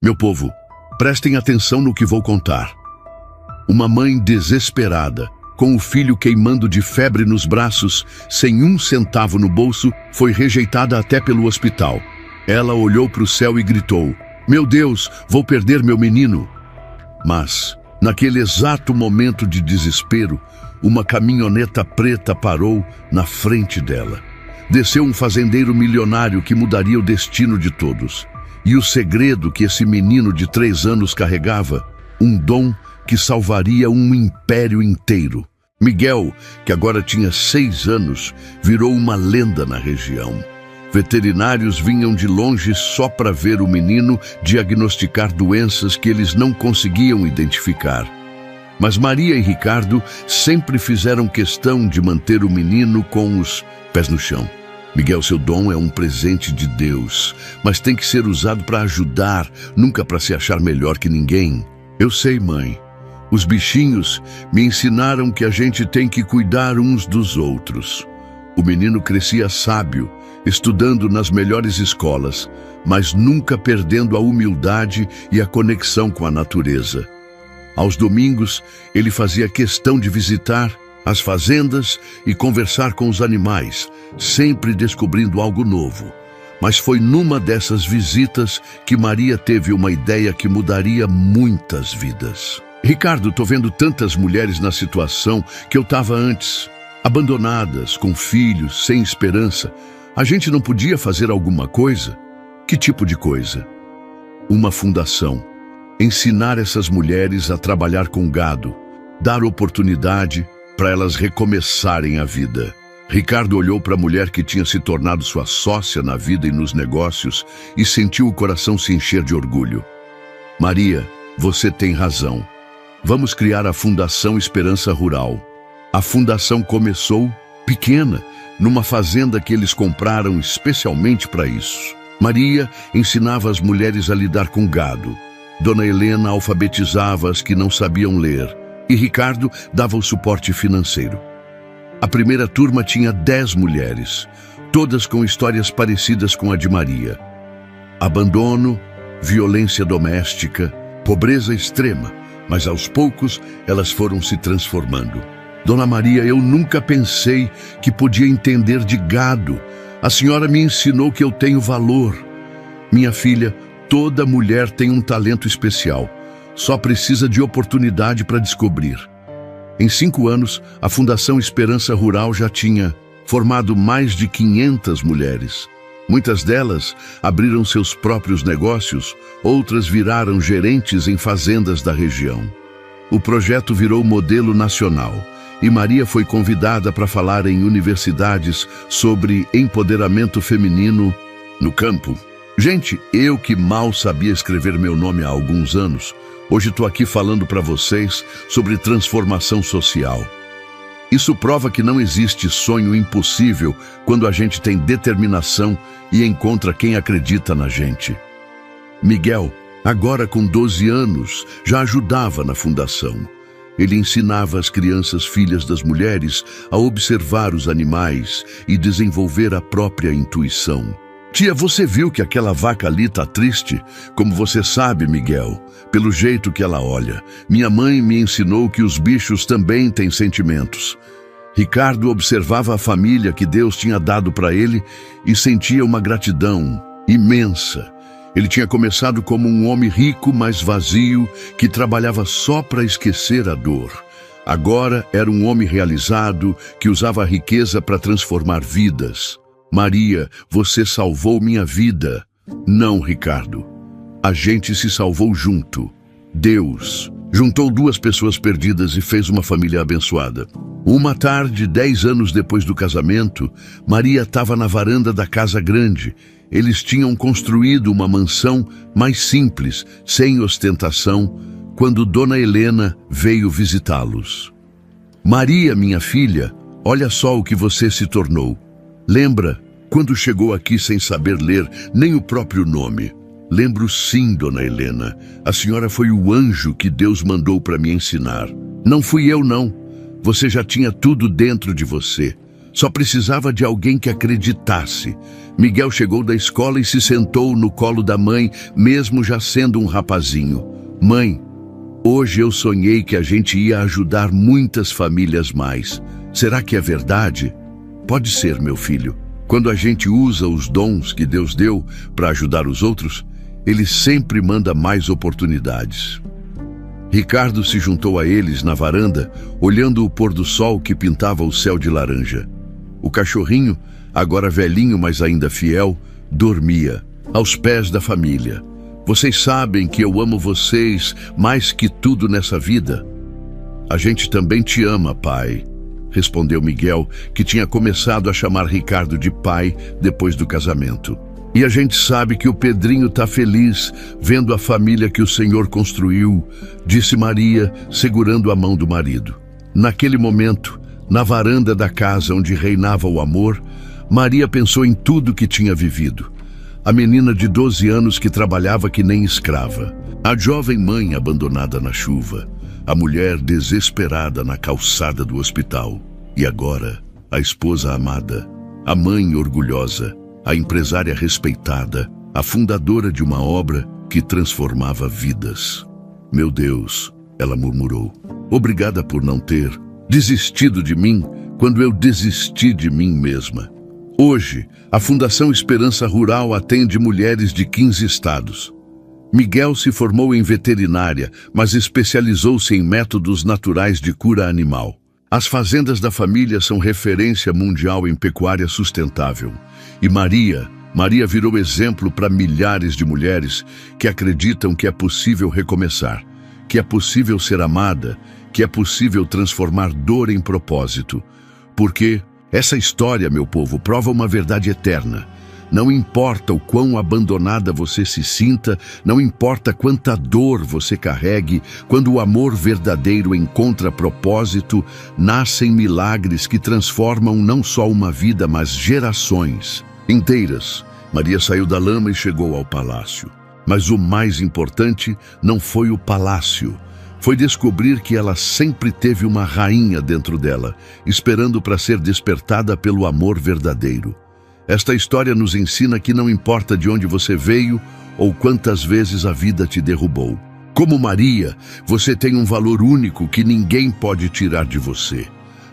Meu povo, prestem atenção no que vou contar. Uma mãe desesperada, com o filho queimando de febre nos braços, sem um centavo no bolso, foi rejeitada até pelo hospital. Ela olhou para o céu e gritou: "Meu Deus, vou perder meu menino!" Mas, naquele exato momento de desespero, uma caminhoneta preta parou na frente dela. Desceu um fazendeiro milionário que mudaria o destino de todos. E o segredo que esse menino de 3 anos carregava, um dom que salvaria um império inteiro. Miguel, que agora tinha 6 anos, virou uma lenda na região. Veterinários vinham de longe só para ver o menino diagnosticar doenças que eles não conseguiam identificar. Mas Maria e Ricardo sempre fizeram questão de manter o menino com os pés no chão. Miguel, seu dom é um presente de Deus, mas tem que ser usado para ajudar, nunca para se achar melhor que ninguém. Eu sei, mãe. Os bichinhos me ensinaram que a gente tem que cuidar uns dos outros. O menino crescia sábio, estudando nas melhores escolas, mas nunca perdendo a humildade e a conexão com a natureza. Aos domingos, ele fazia questão de visitar as fazendas e conversar com os animais, sempre descobrindo algo novo. Mas foi numa dessas visitas que Maria teve uma ideia que mudaria muitas vidas. Ricardo, tô vendo tantas mulheres na situação que eu estava antes, abandonadas, com filhos, sem esperança. A gente não podia fazer alguma coisa? Que tipo de coisa? Uma fundação. Ensinar essas mulheres a trabalhar com gado, dar oportunidade para elas recomeçarem a vida. Ricardo olhou para a mulher que tinha se tornado sua sócia na vida e nos negócios e sentiu o coração se encher de orgulho. Maria, você tem razão. Vamos criar a Fundação Esperança Rural. A fundação começou pequena, numa fazenda que eles compraram especialmente para isso. Maria ensinava as mulheres a lidar com gado. Dona Helena alfabetizava as que não sabiam ler. E Ricardo dava o suporte financeiro. A primeira turma tinha 10 mulheres, todas com histórias parecidas com a de Maria. Abandono, violência doméstica, pobreza extrema, mas aos poucos elas foram se transformando. Dona Maria, eu nunca pensei que podia entender de gado. A senhora me ensinou que eu tenho valor. Minha filha, toda mulher tem um talento especial. Só precisa de oportunidade para descobrir. Em 5 anos, a Fundação Esperança Rural já tinha formado mais de 500 mulheres. Muitas delas abriram seus próprios negócios, outras viraram gerentes em fazendas da região. O projeto virou modelo nacional e Maria foi convidada para falar em universidades sobre empoderamento feminino no campo. Gente, eu que mal sabia escrever meu nome há alguns anos, hoje estou aqui falando para vocês sobre transformação social. Isso prova que não existe sonho impossível quando a gente tem determinação e encontra quem acredita na gente. Miguel, agora com 12 anos, já ajudava na fundação. Ele ensinava as crianças filhas das mulheres a observar os animais e desenvolver a própria intuição. Tia, você viu que aquela vaca ali tá triste? Como você sabe, Miguel, pelo jeito que ela olha. Minha mãe me ensinou que os bichos também têm sentimentos. Ricardo observava a família que Deus tinha dado para ele e sentia uma gratidão imensa. Ele tinha começado como um homem rico, mas vazio, que trabalhava só para esquecer a dor. Agora era um homem realizado, que usava a riqueza para transformar vidas. Maria, você salvou minha vida. Não, Ricardo. A gente se salvou junto. Deus juntou 2 pessoas perdidas e fez uma família abençoada. Uma tarde, 10 anos depois do casamento, Maria estava na varanda da casa grande. Eles tinham construído uma mansão mais simples, sem ostentação, quando Dona Helena veio visitá-los. Maria, minha filha, olha só o que você se tornou. Lembra quando chegou aqui sem saber ler nem o próprio nome? Lembro sim, Dona Helena. A senhora foi o anjo que Deus mandou para me ensinar. Não fui eu, não. Você já tinha tudo dentro de você. Só precisava de alguém que acreditasse. Miguel chegou da escola e se sentou no colo da mãe, mesmo já sendo um rapazinho. Mãe, hoje eu sonhei que a gente ia ajudar muitas famílias mais. Será que é verdade? Pode ser, meu filho. Quando a gente usa os dons que Deus deu para ajudar os outros, Ele sempre manda mais oportunidades. Ricardo se juntou a eles na varanda, olhando o pôr do sol que pintava o céu de laranja. O cachorrinho, agora velhinho, mas ainda fiel, dormia, aos pés da família. Vocês sabem que eu amo vocês mais que tudo nessa vida. A gente também te ama, pai, respondeu Miguel, que tinha começado a chamar Ricardo de pai depois do casamento. E a gente sabe que o Pedrinho está feliz vendo a família que o Senhor construiu, disse Maria, segurando a mão do marido. Naquele momento, na varanda da casa onde reinava o amor, Maria pensou em tudo que tinha vivido. A menina de 12 anos que trabalhava que nem escrava, a jovem mãe abandonada na chuva, a mulher desesperada na calçada do hospital, e agora a esposa amada, a mãe orgulhosa, a empresária respeitada, a fundadora de uma obra que transformava vidas. Meu Deus, ela murmurou, obrigada por não ter desistido de mim quando eu desisti de mim mesma. Hoje, a Fundação Esperança Rural atende mulheres de 15 estados. Miguel se formou em veterinária, mas especializou-se em métodos naturais de cura animal. As fazendas da família são referência mundial em pecuária sustentável. E Maria virou exemplo para milhares de mulheres que acreditam que é possível recomeçar, que é possível ser amada, que é possível transformar dor em propósito. Porque essa história, meu povo, prova uma verdade eterna. Não importa o quão abandonada você se sinta, não importa quanta dor você carregue, quando o amor verdadeiro encontra propósito, nascem milagres que transformam não só uma vida, mas gerações inteiras. Maria saiu da lama e chegou ao palácio. Mas o mais importante não foi o palácio. Foi descobrir que ela sempre teve uma rainha dentro dela, esperando para ser despertada pelo amor verdadeiro. Esta história nos ensina que não importa de onde você veio ou quantas vezes a vida te derrubou. Como Maria, você tem um valor único que ninguém pode tirar de você.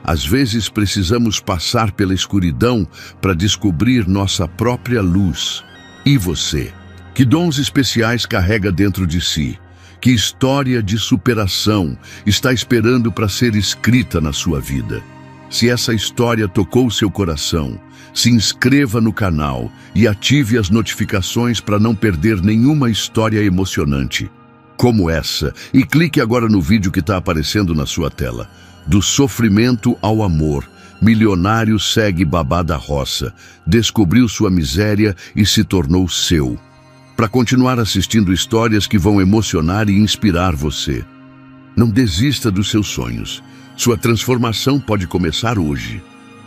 Às vezes precisamos passar pela escuridão para descobrir nossa própria luz. E você? Que dons especiais carrega dentro de si? Que história de superação está esperando para ser escrita na sua vida? Se essa história tocou seu coração, se inscreva no canal e ative as notificações para não perder nenhuma história emocionante como essa. E clique agora no vídeo que está aparecendo na sua tela. Do sofrimento ao amor, milionário segue Babá da Roça, descobriu sua miséria e se tornou seu. Para continuar assistindo histórias que vão emocionar e inspirar você. Não desista dos seus sonhos. Sua transformação pode começar hoje.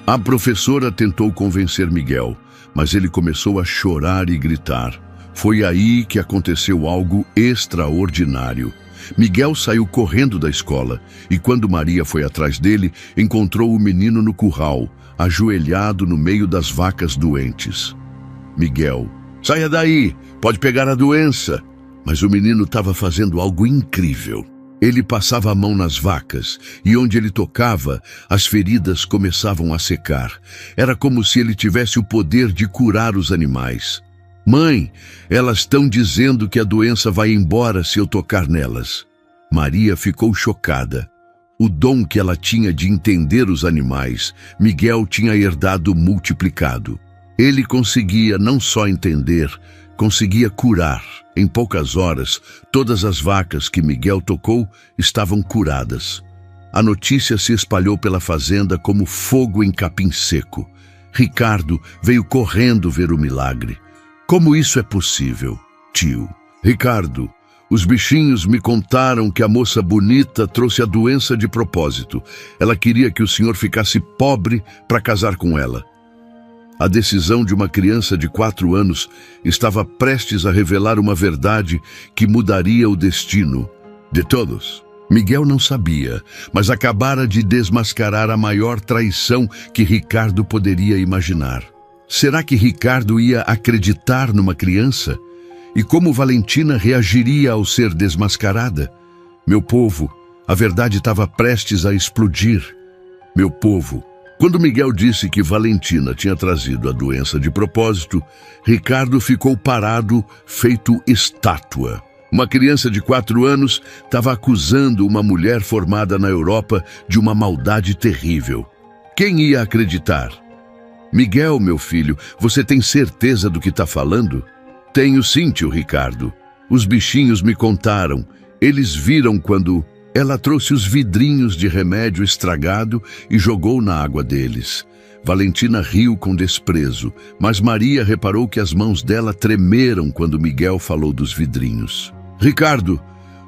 A professora tentou convencer Miguel, mas ele começou a chorar e gritar. Foi aí que aconteceu algo extraordinário. Miguel saiu correndo da escola e quando Maria foi atrás dele, encontrou o menino no curral, ajoelhado no meio das vacas doentes. Miguel: saia daí, pode pegar a doença. Mas o menino estava fazendo algo incrível. Ele passava a mão nas vacas e onde ele tocava, as feridas começavam a secar. Era como se ele tivesse o poder de curar os animais. Mãe, elas estão dizendo que a doença vai embora se eu tocar nelas. Maria ficou chocada. O dom que ela tinha de entender os animais, Miguel tinha herdado multiplicado. Ele conseguia não só entender, conseguia curar. Em poucas horas, todas as vacas que Miguel tocou estavam curadas. A notícia se espalhou pela fazenda como fogo em capim seco. Ricardo veio correndo ver o milagre. Como isso é possível, tio? Ricardo, os bichinhos me contaram que a moça bonita trouxe a doença de propósito. Ela queria que o senhor ficasse pobre para casar com ela. A decisão de uma criança de 4 anos estava prestes a revelar uma verdade que mudaria o destino de todos. Miguel não sabia, mas acabara de desmascarar a maior traição que Ricardo poderia imaginar. Será que Ricardo ia acreditar numa criança? E como Valentina reagiria ao ser desmascarada? Meu povo, a verdade estava prestes a explodir. Meu povo, quando Miguel disse que Valentina tinha trazido a doença de propósito, Ricardo ficou parado, feito estátua. Uma criança de 4 anos estava acusando uma mulher formada na Europa de uma maldade terrível. Quem ia acreditar? Miguel, meu filho, você tem certeza do que está falando? Tenho sim, tio Ricardo. Os bichinhos me contaram. Eles viram quando ela trouxe os vidrinhos de remédio estragado e jogou na água deles. Valentina riu com desprezo, mas Maria reparou que as mãos dela tremeram quando Miguel falou dos vidrinhos. Ricardo,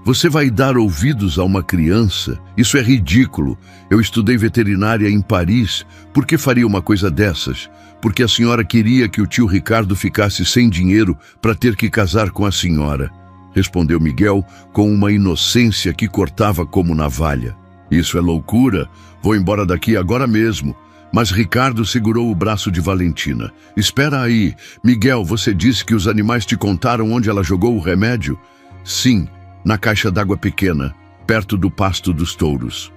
você vai dar ouvidos a uma criança? Isso é ridículo. Eu estudei veterinária em Paris. Por que faria uma coisa dessas? Porque a senhora queria que o tio Ricardo ficasse sem dinheiro para ter que casar com a senhora, respondeu Miguel com uma inocência que cortava como navalha. Isso é loucura. Vou embora daqui agora mesmo. Mas Ricardo segurou o braço de Valentina. Espera aí. Miguel, você disse que os animais te contaram onde ela jogou o remédio? Sim, na caixa d'água pequena, perto do pasto dos touros.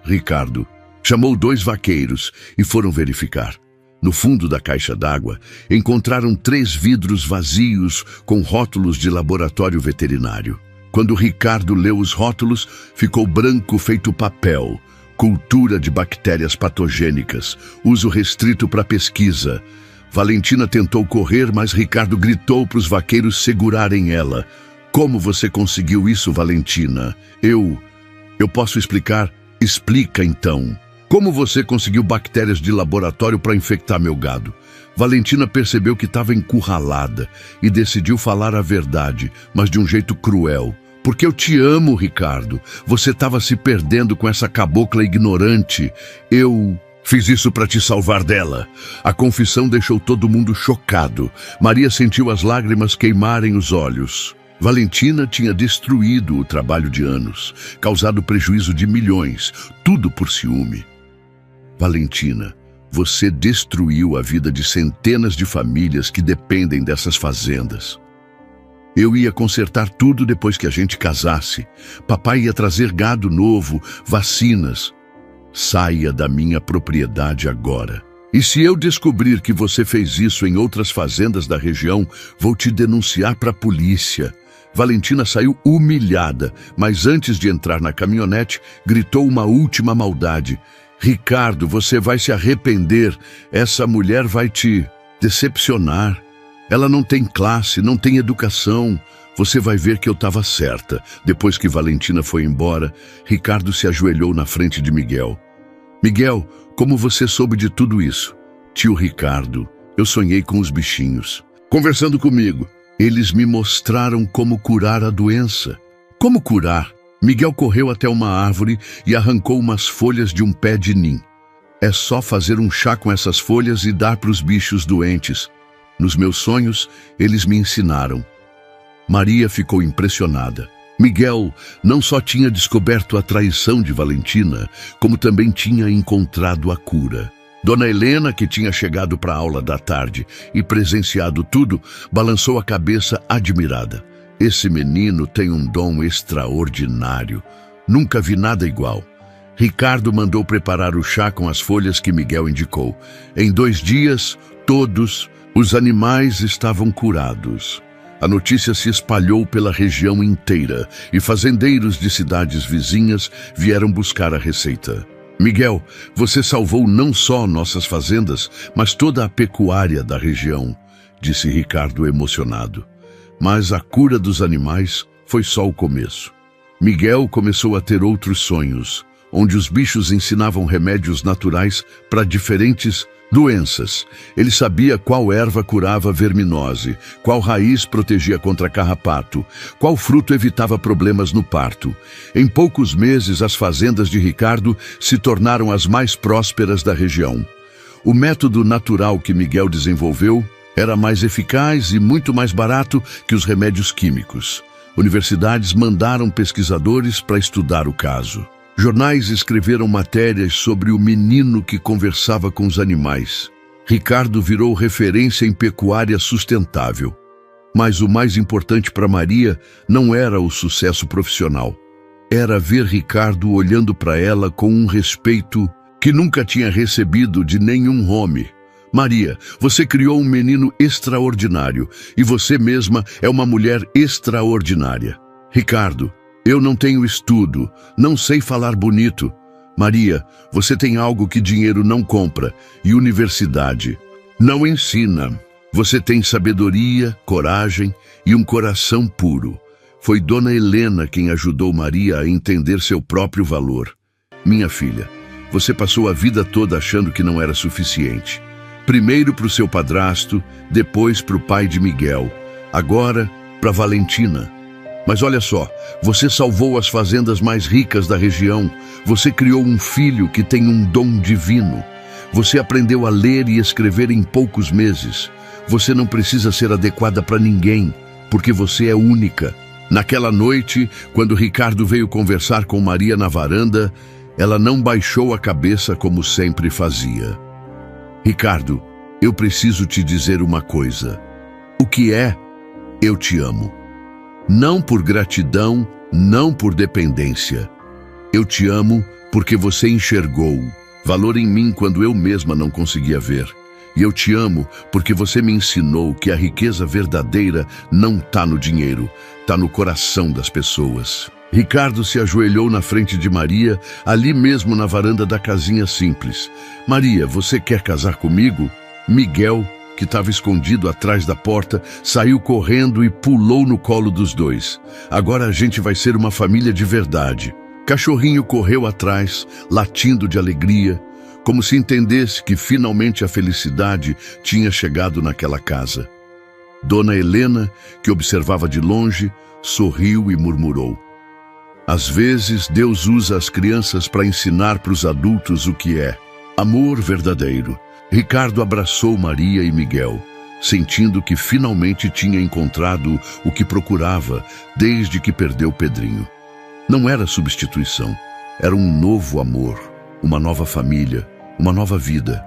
Ricardo chamou 2 vaqueiros e foram verificar. No fundo da caixa d'água, encontraram 3 vidros vazios com rótulos de laboratório veterinário. Quando Ricardo leu os rótulos, ficou branco feito papel. Cultura de bactérias patogênicas, uso restrito para pesquisa. Valentina tentou correr, mas Ricardo gritou para os vaqueiros segurarem ela. Como você conseguiu isso, Valentina? Eu posso explicar? Explica então. Como você conseguiu bactérias de laboratório para infectar meu gado? Valentina percebeu que estava encurralada e decidiu falar a verdade, mas de um jeito cruel. Porque eu te amo, Ricardo. Você estava se perdendo com essa cabocla ignorante. Eu fiz isso para te salvar dela. A confissão deixou todo mundo chocado. Maria sentiu as lágrimas queimarem os olhos. Valentina tinha destruído o trabalho de anos, causado prejuízo de milhões, tudo por ciúme. Valentina, você destruiu a vida de centenas de famílias que dependem dessas fazendas. Eu ia consertar tudo depois que a gente casasse. Papai ia trazer gado novo, vacinas. Saia da minha propriedade agora. E se eu descobrir que você fez isso em outras fazendas da região, vou te denunciar para a polícia. Valentina saiu humilhada, mas antes de entrar na caminhonete, gritou uma última maldade. Ricardo, você vai se arrepender. Essa mulher vai te decepcionar. Ela não tem classe, não tem educação. Você vai ver que eu estava certa. Depois que Valentina foi embora, Ricardo se ajoelhou na frente de Miguel. Miguel, como você soube de tudo isso? Tio Ricardo, eu sonhei com os bichinhos. Conversando comigo, eles me mostraram como curar a doença. Como curar? Miguel correu até uma árvore e arrancou umas folhas de um pé de nim. É só fazer um chá com essas folhas e dar para os bichos doentes. Nos meus sonhos, eles me ensinaram. Maria ficou impressionada. Miguel não só tinha descoberto a traição de Valentina, como também tinha encontrado a cura. Dona Helena, que tinha chegado para a aula da tarde e presenciado tudo, balançou a cabeça admirada. Esse menino tem um dom extraordinário. Nunca vi nada igual. Ricardo mandou preparar o chá com as folhas que Miguel indicou. Em 2 dias, todos os animais estavam curados. A notícia se espalhou pela região inteira e fazendeiros de cidades vizinhas vieram buscar a receita. Miguel, você salvou não só nossas fazendas, mas toda a pecuária da região, disse Ricardo emocionado. Mas a cura dos animais foi só o começo. Miguel começou a ter outros sonhos, onde os bichos ensinavam remédios naturais para diferentes doenças. Ele sabia qual erva curava verminose, qual raiz protegia contra carrapato, qual fruto evitava problemas no parto. Em poucos meses, as fazendas de Ricardo se tornaram as mais prósperas da região. O método natural que Miguel desenvolveu era mais eficaz e muito mais barato que os remédios químicos. Universidades mandaram pesquisadores para estudar o caso. Jornais escreveram matérias sobre o menino que conversava com os animais. Ricardo virou referência em pecuária sustentável. Mas o mais importante para Maria não era o sucesso profissional. Era ver Ricardo olhando para ela com um respeito que nunca tinha recebido de nenhum homem. Maria, você criou um menino extraordinário e você mesma é uma mulher extraordinária. Ricardo, eu não tenho estudo, não sei falar bonito. Maria, você tem algo que dinheiro não compra e universidade não ensina. Você tem sabedoria, coragem e um coração puro. Foi Dona Helena quem ajudou Maria a entender seu próprio valor. Minha filha, você passou a vida toda achando que não era suficiente. Primeiro para o seu padrasto, depois para o pai de Miguel, agora para Valentina. Mas olha só, você salvou as fazendas mais ricas da região, você criou um filho que tem um dom divino. Você aprendeu a ler e escrever em poucos meses. Você não precisa ser adequada para ninguém, porque você é única. Naquela noite, quando Ricardo veio conversar com Maria na varanda, ela não baixou a cabeça como sempre fazia. Ricardo, eu preciso te dizer uma coisa. O que é? Eu te amo. Não por gratidão, não por dependência. Eu te amo porque você enxergou valor em mim quando eu mesma não conseguia ver. E eu te amo porque você me ensinou que a riqueza verdadeira não está no dinheiro, está no coração das pessoas. Ricardo se ajoelhou na frente de Maria, ali mesmo na varanda da casinha simples. Maria, você quer casar comigo? Miguel, que estava escondido atrás da porta, saiu correndo e pulou no colo dos dois. Agora a gente vai ser uma família de verdade. Cachorrinho correu atrás, latindo de alegria, como se entendesse que finalmente a felicidade tinha chegado naquela casa. Dona Helena, que observava de longe, sorriu e murmurou: às vezes Deus usa as crianças para ensinar para os adultos o que é amor verdadeiro. Ricardo abraçou Maria e Miguel, sentindo que finalmente tinha encontrado o que procurava desde que perdeu Pedrinho. Não era substituição, era um novo amor, uma nova família, uma nova vida.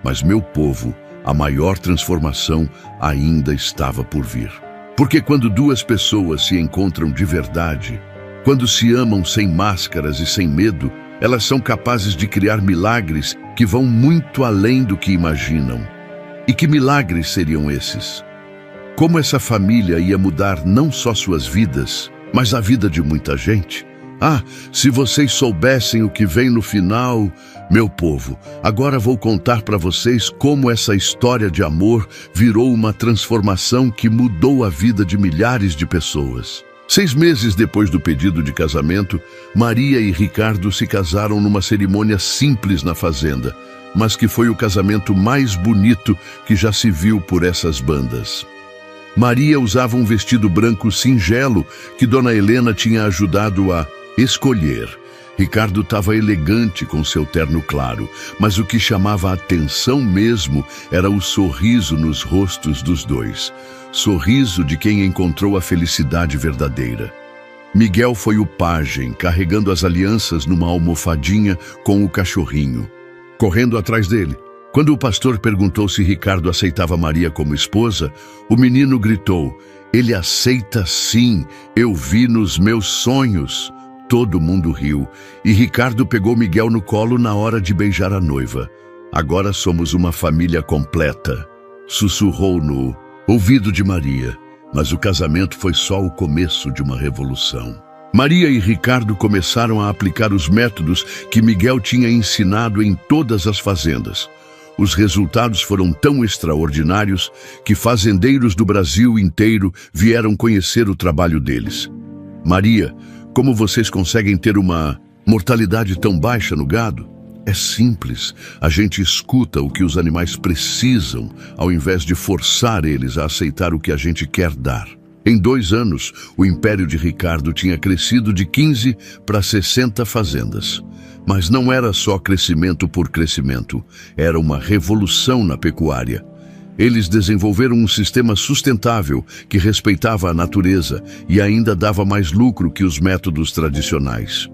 Mas meu povo, a maior transformação ainda estava por vir. Porque quando duas pessoas se encontram de verdade, quando se amam sem máscaras e sem medo, elas são capazes de criar milagres que vão muito além do que imaginam. E que milagres seriam esses? Como essa família ia mudar não só suas vidas, mas a vida de muita gente? Ah, se vocês soubessem o que vem no final, meu povo, agora vou contar para vocês como essa história de amor virou uma transformação que mudou a vida de milhares de pessoas. 6 meses depois do pedido de casamento, Maria e Ricardo se casaram numa cerimônia simples na fazenda, mas que foi o casamento mais bonito que já se viu por essas bandas. Maria usava um vestido branco singelo que Dona Helena tinha ajudado a escolher. Ricardo estava elegante com seu terno claro, mas o que chamava a atenção mesmo era o sorriso nos rostos dos dois. Sorriso de quem encontrou a felicidade verdadeira. Miguel foi o pajem, carregando as alianças numa almofadinha com o cachorrinho, correndo atrás dele. Quando o pastor perguntou se Ricardo aceitava Maria como esposa, o menino gritou: "Ele aceita sim, eu vi nos meus sonhos." Todo mundo riu, e Ricardo pegou Miguel no colo na hora de beijar a noiva. "Agora somos uma família completa", sussurrou no ouvido de Maria, mas o casamento foi só o começo de uma revolução. Maria e Ricardo começaram a aplicar os métodos que Miguel tinha ensinado em todas as fazendas. Os resultados foram tão extraordinários que fazendeiros do Brasil inteiro vieram conhecer o trabalho deles. "Maria, como vocês conseguem ter uma mortalidade tão baixa no gado?" "É simples, a gente escuta o que os animais precisam, ao invés de forçar eles a aceitar o que a gente quer dar." Em 2 anos, o império de Ricardo tinha crescido de 15 para 60 fazendas. Mas não era só crescimento por crescimento, era uma revolução na pecuária. Eles desenvolveram um sistema sustentável que respeitava a natureza e ainda dava mais lucro que os métodos tradicionais.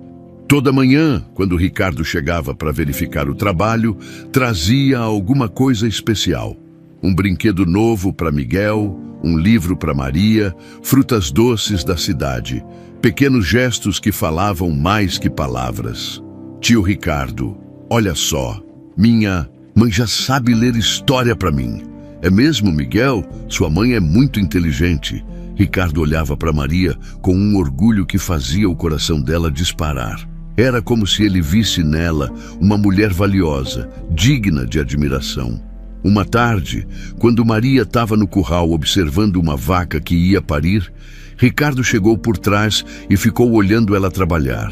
Toda manhã, quando Ricardo chegava para verificar o trabalho, trazia alguma coisa especial. Um brinquedo novo para Miguel, um livro para Maria, frutas doces da cidade, pequenos gestos que falavam mais que palavras. Tio Ricardo, olha só, minha mãe já sabe ler história para mim. É mesmo, Miguel? Sua mãe é muito inteligente. Ricardo olhava para Maria com um orgulho que fazia o coração dela disparar. Era como se ele visse nela uma mulher valiosa, digna de admiração. Uma tarde, quando Maria estava no curral observando uma vaca que ia parir, Ricardo chegou por trás e ficou olhando ela trabalhar.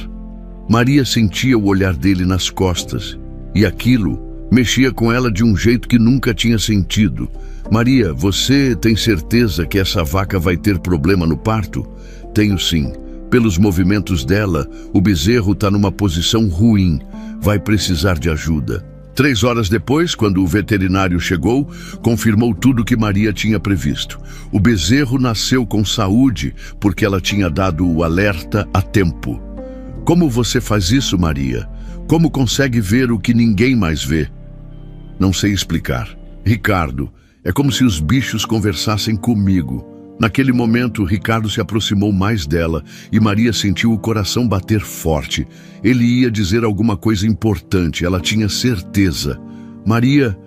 Maria sentia o olhar dele nas costas, e aquilo mexia com ela de um jeito que nunca tinha sentido. Maria, você tem certeza que essa vaca vai ter problema no parto? Tenho sim. Pelos movimentos dela, o bezerro está numa posição ruim. Vai precisar de ajuda. 3 horas depois, quando o veterinário chegou, confirmou tudo o que Maria tinha previsto. O bezerro nasceu com saúde porque ela tinha dado o alerta a tempo. Como você faz isso, Maria? Como consegue ver o que ninguém mais vê? Não sei explicar. Ricardo, é como se os bichos conversassem comigo. Naquele momento, Ricardo se aproximou mais dela e Maria sentiu o coração bater forte. Ele ia dizer alguma coisa importante, ela tinha certeza. Maria,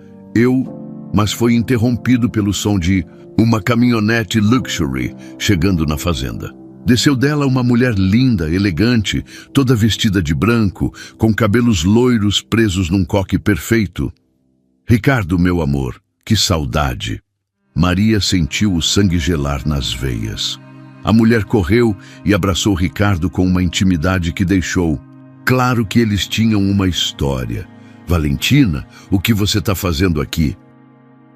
mas foi interrompido pelo som de uma caminhonete luxury chegando na fazenda. Desceu dela uma mulher linda, elegante, toda vestida de branco, com cabelos loiros presos num coque perfeito. Ricardo, meu amor, que saudade! Maria sentiu o sangue gelar nas veias. A mulher correu e abraçou Ricardo com uma intimidade que deixou claro que eles tinham uma história. Valentina, o que você está fazendo aqui?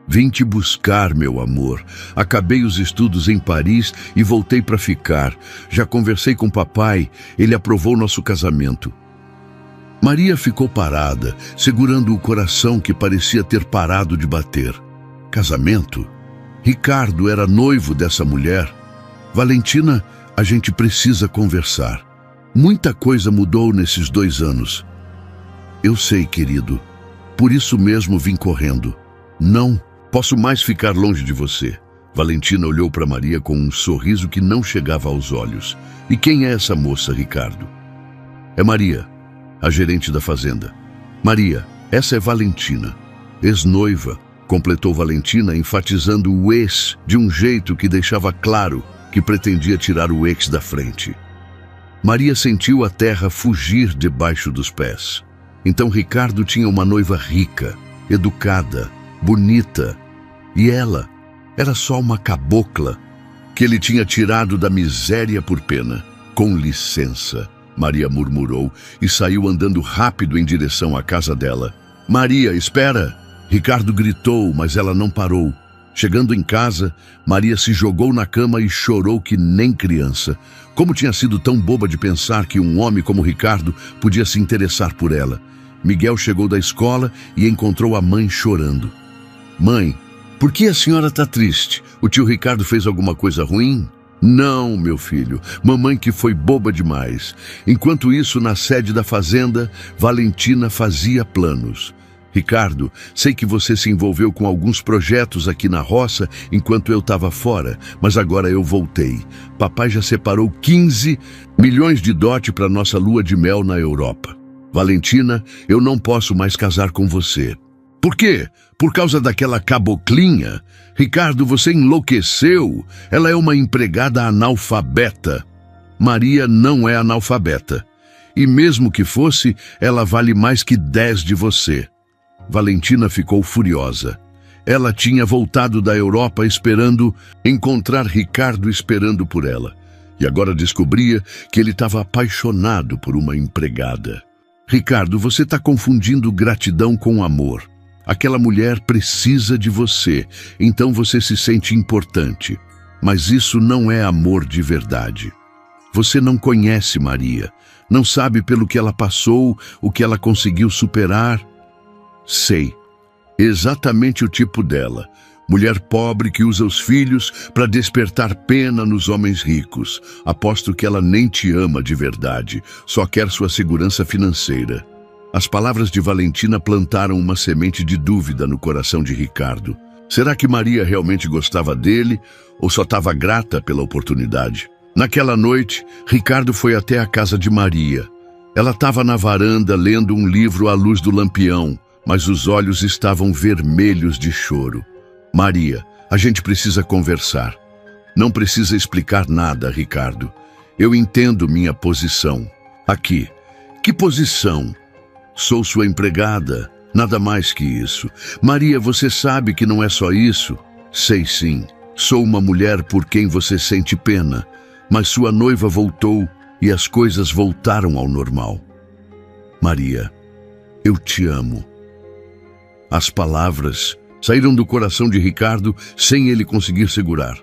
Vim te buscar, meu amor. Acabei os estudos em Paris e voltei para ficar. Já conversei com papai, ele aprovou nosso casamento. Maria ficou parada, segurando o coração que parecia ter parado de bater. Casamento? Ricardo era noivo dessa mulher. Valentina, a gente precisa conversar. Muita coisa mudou nesses 2 anos. Eu sei, querido. Por isso mesmo vim correndo. Não posso mais ficar longe de você. Valentina olhou para Maria com um sorriso que não chegava aos olhos. E quem é essa moça, Ricardo? É Maria, a gerente da fazenda. Maria, essa é Valentina, ex-noiva, completou Valentina, enfatizando o ex de um jeito que deixava claro que pretendia tirar o ex da frente. Maria sentiu a terra fugir debaixo dos pés. Então Ricardo tinha uma noiva rica, educada, bonita, e ela era só uma cabocla que ele tinha tirado da miséria por pena. Com licença, Maria murmurou e saiu andando rápido em direção à casa dela. Maria, espera! Ricardo gritou, mas ela não parou. Chegando em casa, Maria se jogou na cama e chorou que nem criança. Como tinha sido tão boba de pensar que um homem como Ricardo podia se interessar por ela. Miguel chegou da escola e encontrou a mãe chorando. Mãe, por que a senhora está triste? O tio Ricardo fez alguma coisa ruim? Não, meu filho, mamãe que foi boba demais. Enquanto isso, na sede da fazenda, Valentina fazia planos. Ricardo, sei que você se envolveu com alguns projetos aqui na roça enquanto eu estava fora, mas agora eu voltei. Papai já separou 15 milhões de dote para nossa lua de mel na Europa. Valentina, eu não posso mais casar com você. Por quê? Por causa daquela caboclinha? Ricardo, você enlouqueceu. Ela é uma empregada analfabeta. Maria não é analfabeta. E mesmo que fosse, ela vale mais que 10 de você. Valentina ficou furiosa. Ela tinha voltado da Europa esperando encontrar Ricardo esperando por ela. E agora descobria que ele estava apaixonado por uma empregada. Ricardo, você está confundindo gratidão com amor. Aquela mulher precisa de você, então você se sente importante. Mas isso não é amor de verdade. Você não conhece Maria, não sabe pelo que ela passou, o que ela conseguiu superar. Sei, exatamente o tipo dela, Mulher pobre que usa os filhos para despertar pena nos homens ricos. Aposto que ela nem te ama de verdade, só quer sua segurança financeira. As palavras de Valentina plantaram uma semente de dúvida no coração de Ricardo. Será que Maria realmente gostava dele ou só estava grata pela oportunidade? Naquela noite, Ricardo foi até a casa de Maria. Ela estava na varanda lendo um livro à luz do lampião, mas os olhos estavam vermelhos de choro. Maria, a gente precisa conversar. Não precisa explicar nada, Ricardo. Eu entendo minha posição. Aqui. Que posição? Sou sua empregada. Nada mais que isso. Maria, você sabe que não é só isso? Sei sim. Sou uma mulher por quem você sente pena. Mas sua noiva voltou e as coisas voltaram ao normal. Maria, eu te amo. As palavras saíram do coração de Ricardo sem ele conseguir segurar.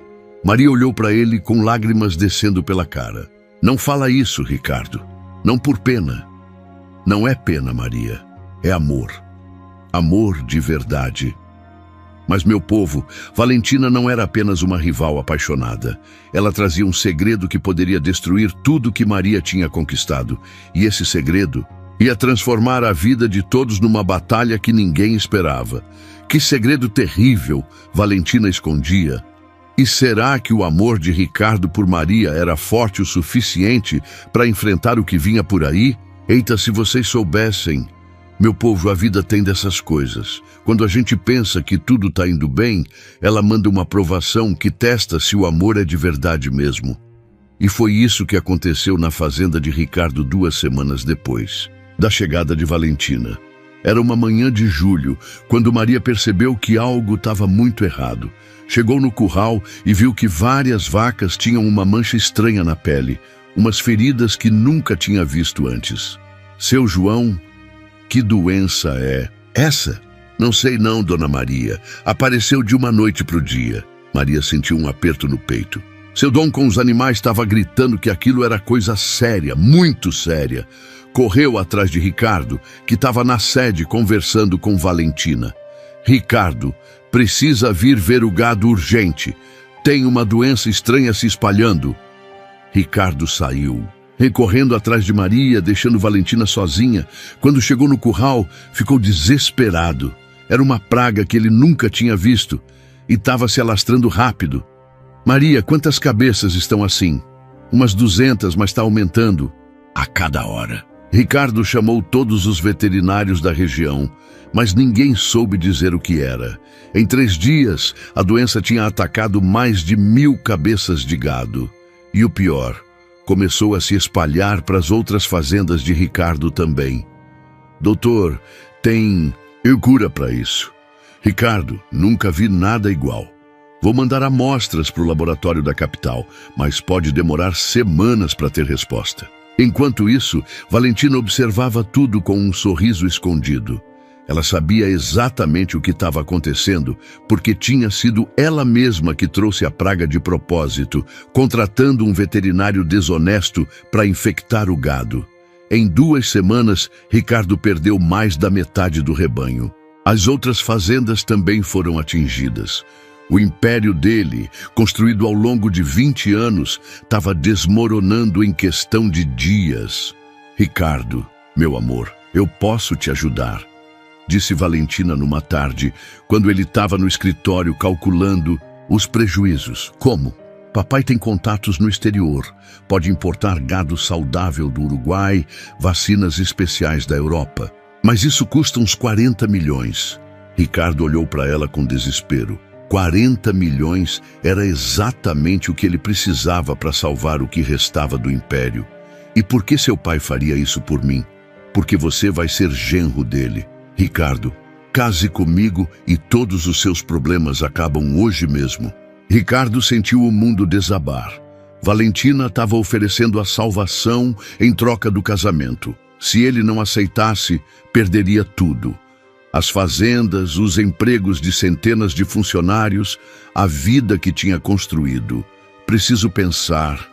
Maria olhou para ele com lágrimas descendo pela cara. Não fala isso, Ricardo. Não por pena. Não é pena, Maria. É amor. Amor de verdade. Mas, meu povo, Valentina não era apenas uma rival apaixonada. Ela trazia um segredo que poderia destruir tudo que Maria tinha conquistado. E esse segredo ia transformar a vida de todos numa batalha que ninguém esperava. Que segredo terrível Valentina escondia. E será que o amor de Ricardo por Maria era forte o suficiente para enfrentar o que vinha por aí? Eita, se vocês soubessem. Meu povo, a vida tem dessas coisas. Quando a gente pensa que tudo está indo bem, ela manda uma provação que testa se o amor é de verdade mesmo. E foi isso que aconteceu na fazenda de Ricardo 2 semanas depois da chegada de Valentina. Era uma manhã de julho, quando Maria percebeu que algo estava muito errado. Chegou no curral e viu que várias vacas tinham uma mancha estranha na pele, umas feridas que nunca tinha visto antes. Seu João, que doença é essa? Não sei não, Dona Maria. Apareceu de uma noite para o dia. Maria sentiu um aperto no peito. Seu dom com os animais estava gritando que aquilo era coisa séria, muito séria. Correu atrás de Ricardo, que estava na sede conversando com Valentina. Ricardo, precisa vir ver o gado urgente. Tem uma doença estranha se espalhando. Ricardo saiu, recorrendo atrás de Maria, deixando Valentina sozinha. Quando chegou no curral, ficou desesperado. Era uma praga que ele nunca tinha visto e estava se alastrando rápido. Maria, quantas cabeças estão assim? Umas 200, mas está aumentando a cada hora. Ricardo chamou todos os veterinários da região, mas ninguém soube dizer o que era. Em 3 dias, a doença tinha atacado mais de 1000 cabeças de gado. E o pior, começou a se espalhar para as outras fazendas de Ricardo também. Doutor, tem cura para isso. Ricardo, nunca vi nada igual. Vou mandar amostras para o laboratório da capital, mas pode demorar semanas para ter resposta. Enquanto isso, Valentina observava tudo com um sorriso escondido. Ela sabia exatamente o que estava acontecendo, porque tinha sido ela mesma que trouxe a praga de propósito, contratando um veterinário desonesto para infectar o gado. Em 2 semanas, Ricardo perdeu mais da metade do rebanho. As outras fazendas também foram atingidas. O império dele, construído ao longo de 20 anos, estava desmoronando em questão de dias. Ricardo, meu amor, eu posso te ajudar, disse Valentina numa tarde, quando ele estava no escritório calculando os prejuízos. Como? Papai tem contatos no exterior. Pode importar gado saudável do Uruguai, vacinas especiais da Europa. Mas isso custa uns 40 milhões. Ricardo olhou para ela com desespero. 40 milhões era exatamente o que ele precisava para salvar o que restava do império. E por que seu pai faria isso por mim? Porque você vai ser genro dele. Ricardo, case comigo e todos os seus problemas acabam hoje mesmo. Ricardo sentiu o mundo desabar. Valentina estava oferecendo a salvação em troca do casamento. Se ele não aceitasse, perderia tudo. As fazendas, os empregos de centenas de funcionários, a vida que tinha construído. Preciso pensar.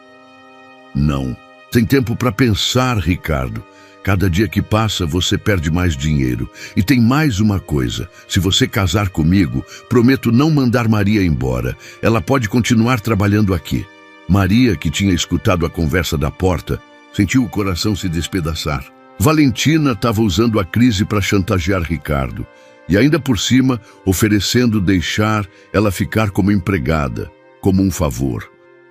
Não. Tem tempo para pensar, Ricardo. Cada dia que passa, você perde mais dinheiro. E tem mais uma coisa. Se você casar comigo, prometo não mandar Maria embora. Ela pode continuar trabalhando aqui. Maria, que tinha escutado a conversa da porta, sentiu o coração se despedaçar. Valentina estava usando a crise para chantagear Ricardo. E ainda por cima, oferecendo deixar ela ficar como empregada, como um favor.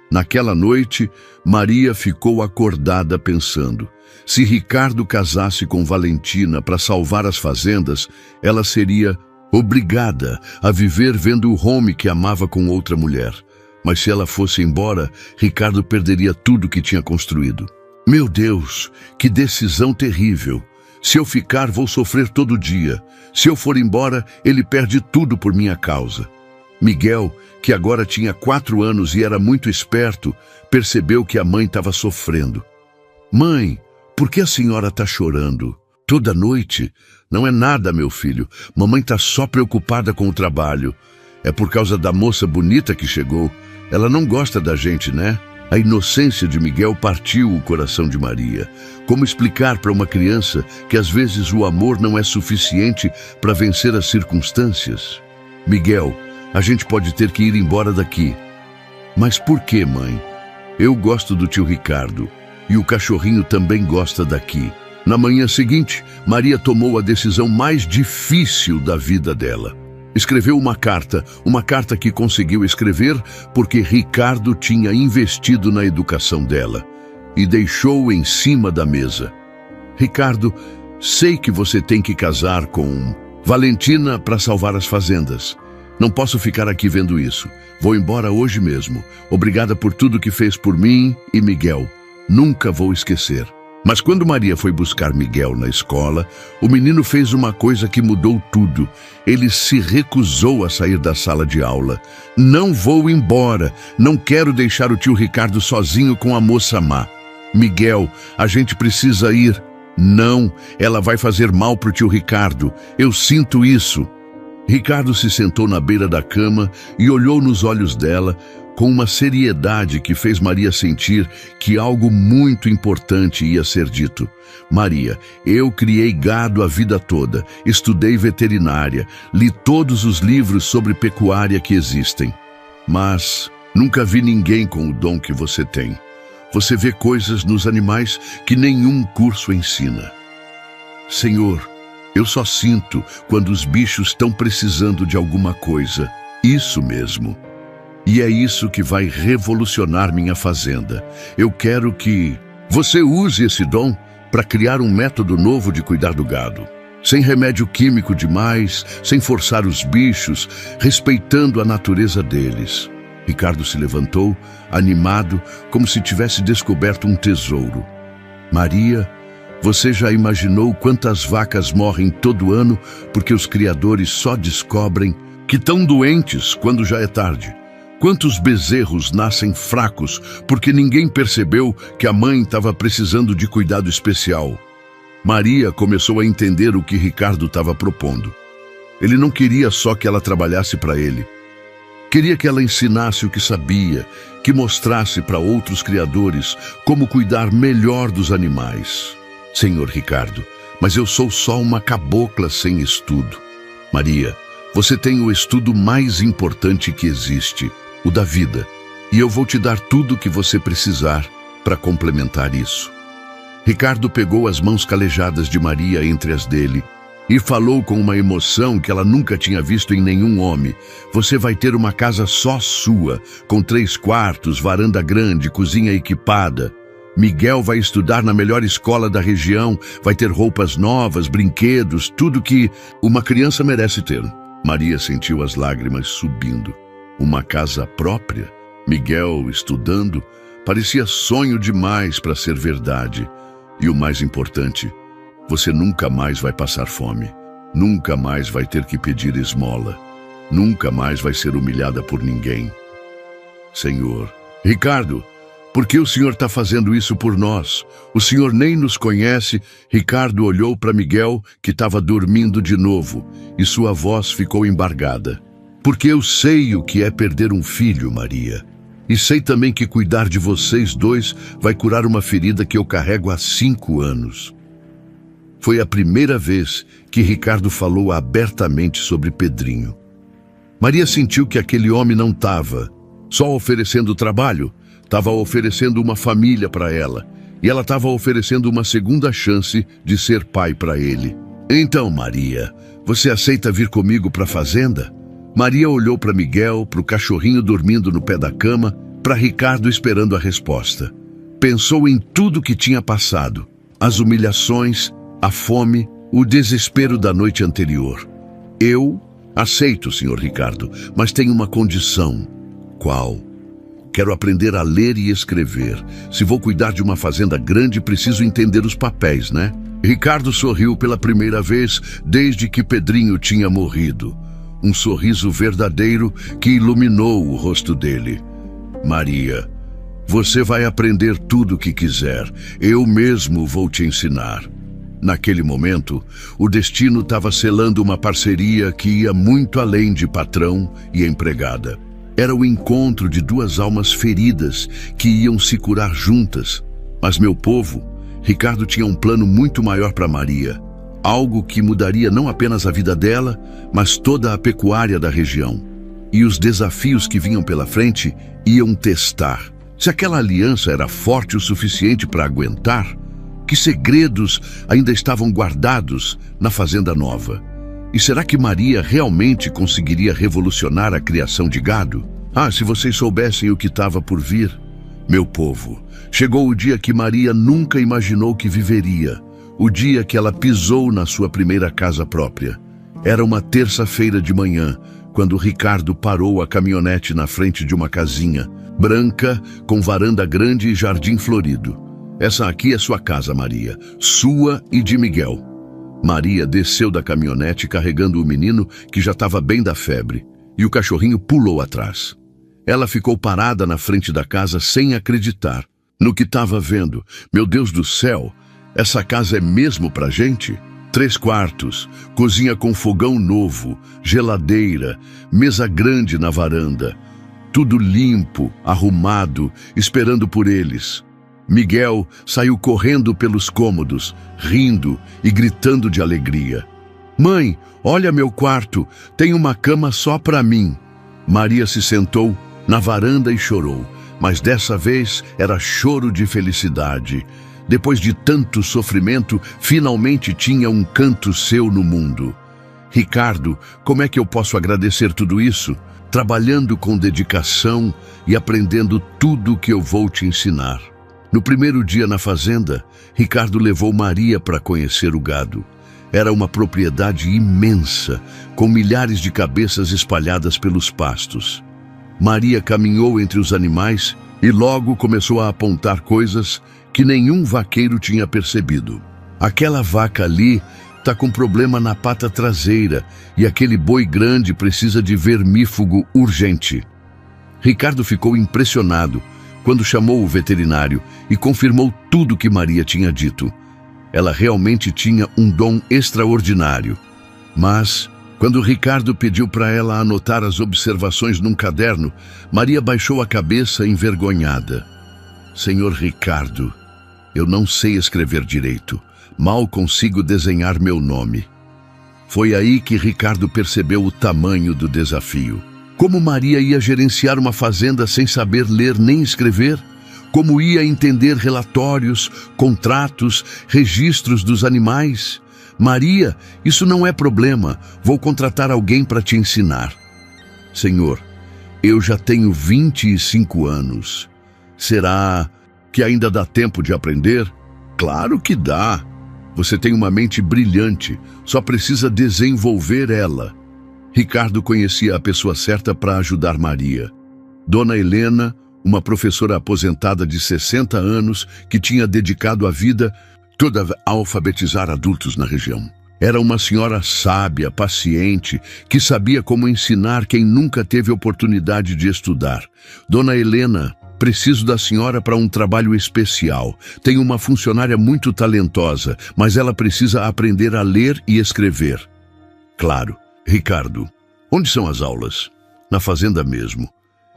Naquela noite, Maria ficou acordada pensando: se Ricardo casasse com Valentina para salvar as fazendas, ela seria obrigada a viver vendo o home que amava com outra mulher. Mas se ela fosse embora, Ricardo perderia tudo que tinha construído. Meu Deus, que decisão terrível! Se eu ficar, vou sofrer todo dia. Se eu for embora, ele perde tudo por minha causa. Miguel, que agora tinha 4 anos e era muito esperto, percebeu que a mãe estava sofrendo. Mãe, por que a senhora está chorando? Toda noite? Não é nada, meu filho. Mamãe está só preocupada com o trabalho. É por causa da moça bonita que chegou. Ela não gosta da gente, né? A inocência de Miguel partiu o coração de Maria. Como explicar para uma criança que às vezes o amor não é suficiente para vencer as circunstâncias? Miguel, a gente pode ter que ir embora daqui. Mas por que, mãe? Eu gosto do tio Ricardo e o cachorrinho também gosta daqui. Na manhã seguinte, Maria tomou a decisão mais difícil da vida dela. Escreveu uma carta que conseguiu escrever porque Ricardo tinha investido na educação dela, e deixou em cima da mesa. Ricardo, sei que você tem que casar com Valentina para salvar as fazendas. Não posso ficar aqui vendo isso. Vou embora hoje mesmo. Obrigada por tudo que fez por mim e Miguel. Nunca vou esquecer. Mas quando Maria foi buscar Miguel na escola, o menino fez uma coisa que mudou tudo. Ele se recusou a sair da sala de aula. Não vou embora. Não quero deixar o tio Ricardo sozinho com a moça má. Miguel, a gente precisa ir. Não, ela vai fazer mal pro tio Ricardo. Eu sinto isso. Ricardo se sentou na beira da cama e olhou nos olhos dela com uma seriedade que fez Maria sentir que algo muito importante ia ser dito. Maria, eu criei gado a vida toda, estudei veterinária, li todos os livros sobre pecuária que existem. Mas nunca vi ninguém com o dom que você tem. Você vê coisas nos animais que nenhum curso ensina. Senhor, eu só sinto quando os bichos estão precisando de alguma coisa. Isso mesmo. E é isso que vai revolucionar minha fazenda. Eu quero que você use esse dom para criar um método novo de cuidar do gado. Sem remédio químico demais, sem forçar os bichos, respeitando a natureza deles. Ricardo se levantou, animado, como se tivesse descoberto um tesouro. Maria, você já imaginou quantas vacas morrem todo ano porque os criadores só descobrem que estão doentes quando já é tarde? Quantos bezerros nascem fracos porque ninguém percebeu que a mãe estava precisando de cuidado especial? Maria começou a entender o que Ricardo estava propondo. Ele não queria só que ela trabalhasse para ele. Queria que ela ensinasse o que sabia, que mostrasse para outros criadores como cuidar melhor dos animais. Senhor Ricardo, mas eu sou só uma cabocla sem estudo. Maria, você tem o estudo mais importante que existe, o da vida, e eu vou te dar tudo o que você precisar para complementar isso. Ricardo pegou as mãos calejadas de Maria entre as dele e falou com uma emoção que ela nunca tinha visto em nenhum homem. Você vai ter uma casa só sua, com 3 quartos, varanda grande, cozinha equipada. Miguel vai estudar na melhor escola da região, vai ter roupas novas, brinquedos, tudo que uma criança merece ter. Maria sentiu as lágrimas subindo. Uma casa própria, Miguel estudando, parecia sonho demais para ser verdade. E o mais importante, você nunca mais vai passar fome, nunca mais vai ter que pedir esmola, nunca mais vai ser humilhada por ninguém. Senhor, Ricardo, por que o Senhor está fazendo isso por nós? O Senhor nem nos conhece. Ricardo olhou para Miguel, que estava dormindo de novo, e sua voz ficou embargada. Porque eu sei o que é perder um filho, Maria. E sei também que cuidar de vocês dois vai curar uma ferida que eu carrego há 5 anos. Foi a primeira vez que Ricardo falou abertamente sobre Pedrinho. Maria sentiu que aquele homem não estava só oferecendo trabalho, estava oferecendo uma família para ela. E ela estava oferecendo uma segunda chance de ser pai para ele. Então, Maria, você aceita vir comigo para a fazenda? Maria olhou para Miguel, para o cachorrinho dormindo no pé da cama, para Ricardo esperando a resposta. Pensou em tudo que tinha passado, as humilhações, a fome, o desespero da noite anterior. Eu aceito, senhor Ricardo, mas tenho uma condição. Qual? Quero aprender a ler e escrever. Se vou cuidar de uma fazenda grande, preciso entender os papéis, né? Ricardo sorriu pela primeira vez desde que Pedrinho tinha morrido. Um sorriso verdadeiro que iluminou o rosto dele. Maria, você vai aprender tudo o que quiser. Eu mesmo vou te ensinar. Naquele momento, o destino estava selando uma parceria que ia muito além de patrão e empregada. Era o encontro de 2 almas feridas que iam se curar juntas. Mas meu povo, Ricardo tinha um plano muito maior para Maria. Algo que mudaria não apenas a vida dela, mas toda a pecuária da região. E os desafios que vinham pela frente iam testar. Se aquela aliança era forte o suficiente para aguentar, que segredos ainda estavam guardados na fazenda nova? E será que Maria realmente conseguiria revolucionar a criação de gado? Ah, se vocês soubessem o que estava por vir. Meu povo, chegou o dia que Maria nunca imaginou que viveria. O dia que ela pisou na sua primeira casa própria. Era uma terça-feira de manhã, quando Ricardo parou a caminhonete na frente de uma casinha, branca, com varanda grande e jardim florido. Essa aqui é sua casa, Maria, sua e de Miguel. Maria desceu da caminhonete carregando o menino que já estava bem da febre, e o cachorrinho pulou atrás. Ela ficou parada na frente da casa sem acreditar no que estava vendo. Meu Deus do céu, essa casa é mesmo pra gente? 3 quartos, cozinha com fogão novo, geladeira, mesa grande na varanda. Tudo limpo, arrumado, esperando por eles. Miguel saiu correndo pelos cômodos, rindo e gritando de alegria. Mãe, olha meu quarto, tem uma cama só para mim. Maria se sentou na varanda e chorou, mas dessa vez era choro de felicidade. Depois de tanto sofrimento, finalmente tinha um canto seu no mundo. Ricardo, como é que eu posso agradecer tudo isso? Trabalhando com dedicação e aprendendo tudo o que eu vou te ensinar. No primeiro dia na fazenda, Ricardo levou Maria para conhecer o gado. Era uma propriedade imensa, com milhares de cabeças espalhadas pelos pastos. Maria caminhou entre os animais e logo começou a apontar coisas que nenhum vaqueiro tinha percebido. Aquela vaca ali está com problema na pata traseira e aquele boi grande precisa de vermífugo urgente. Ricardo ficou impressionado quando chamou o veterinário e confirmou tudo que Maria tinha dito. Ela realmente tinha um dom extraordinário. Mas, quando Ricardo pediu para ela anotar as observações num caderno, Maria baixou a cabeça envergonhada. Senhor Ricardo, eu não sei escrever direito. Mal consigo desenhar meu nome. Foi aí que Ricardo percebeu o tamanho do desafio. Como Maria ia gerenciar uma fazenda sem saber ler nem escrever? Como ia entender relatórios, contratos, registros dos animais? Maria, isso não é problema. Vou contratar alguém para te ensinar. Senhor, eu já tenho 25 anos. Será que ainda dá tempo de aprender? Claro que dá. Você tem uma mente brilhante, só precisa desenvolver ela. Ricardo conhecia a pessoa certa para ajudar Maria. Dona Helena, uma professora aposentada de 60 anos que tinha dedicado a vida toda a alfabetizar adultos na região. Era uma senhora sábia, paciente, que sabia como ensinar quem nunca teve oportunidade de estudar. Dona Helena, preciso da senhora para um trabalho especial. Tenho uma funcionária muito talentosa, mas ela precisa aprender a ler e escrever. Claro. Ricardo, onde são as aulas? Na fazenda mesmo.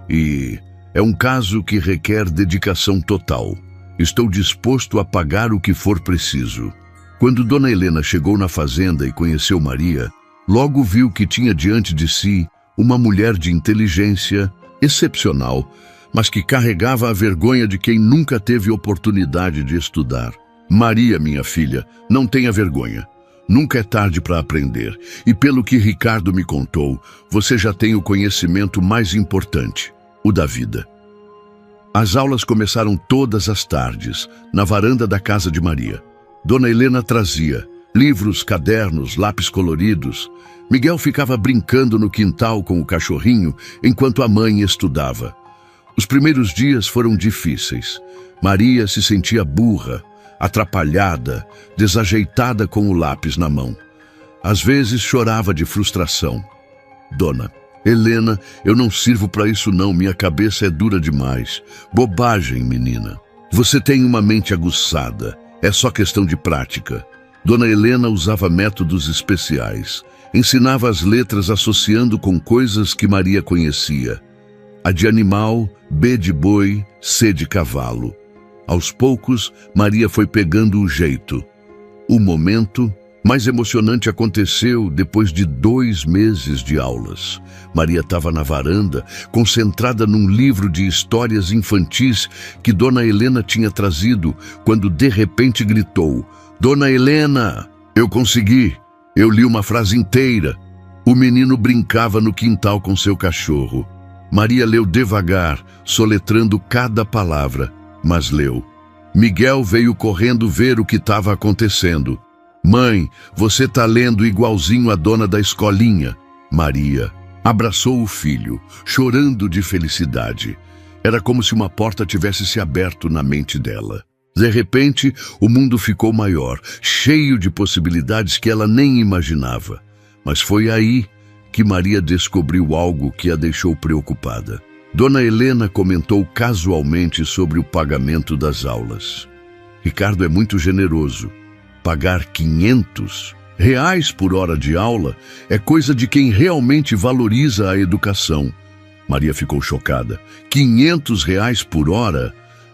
E É um caso que requer dedicação total. Estou disposto a pagar o que for preciso. Quando Dona Helena chegou na fazenda e conheceu Maria, logo viu que tinha diante de si uma mulher de inteligência excepcional, mas que carregava a vergonha de quem nunca teve oportunidade de estudar. Maria, minha filha, não tenha vergonha. Nunca é tarde para aprender. E pelo que Ricardo me contou, você já tem o conhecimento mais importante, o da vida. As aulas começaram todas as tardes, na varanda da casa de Maria. Dona Helena trazia livros, cadernos, lápis coloridos. Miguel ficava brincando no quintal com o cachorrinho, enquanto a mãe estudava. Os primeiros dias foram difíceis. Maria se sentia burra, atrapalhada, desajeitada com o lápis na mão. Às vezes chorava de frustração. Dona Helena, eu não sirvo para isso não, minha cabeça é dura demais. Bobagem, menina. Você tem uma mente aguçada, é só questão de prática. Dona Helena usava métodos especiais. Ensinava as letras associando com coisas que Maria conhecia. A de animal, B de boi, C de cavalo. Aos poucos, Maria foi pegando o jeito. O momento mais emocionante aconteceu depois de 2 meses de aulas. Maria estava na varanda, concentrada num livro de histórias infantis que Dona Helena tinha trazido, quando de repente gritou: Dona Helena, eu consegui! Eu li uma frase inteira. O menino brincava no quintal com seu cachorro. Maria leu devagar, soletrando cada palavra, mas leu. Miguel veio correndo ver o que estava acontecendo. Mãe, você está lendo igualzinho a dona da escolinha. Maria abraçou o filho, chorando de felicidade. Era como se uma porta tivesse se aberto na mente dela. De repente, o mundo ficou maior, cheio de possibilidades que ela nem imaginava. Mas foi aí que Maria descobriu algo que a deixou preocupada. Dona Helena comentou casualmente sobre o pagamento das aulas. Ricardo é muito generoso. Pagar R$500 por hora de aula é coisa de quem realmente valoriza a educação. Maria ficou chocada. R$500 por hora?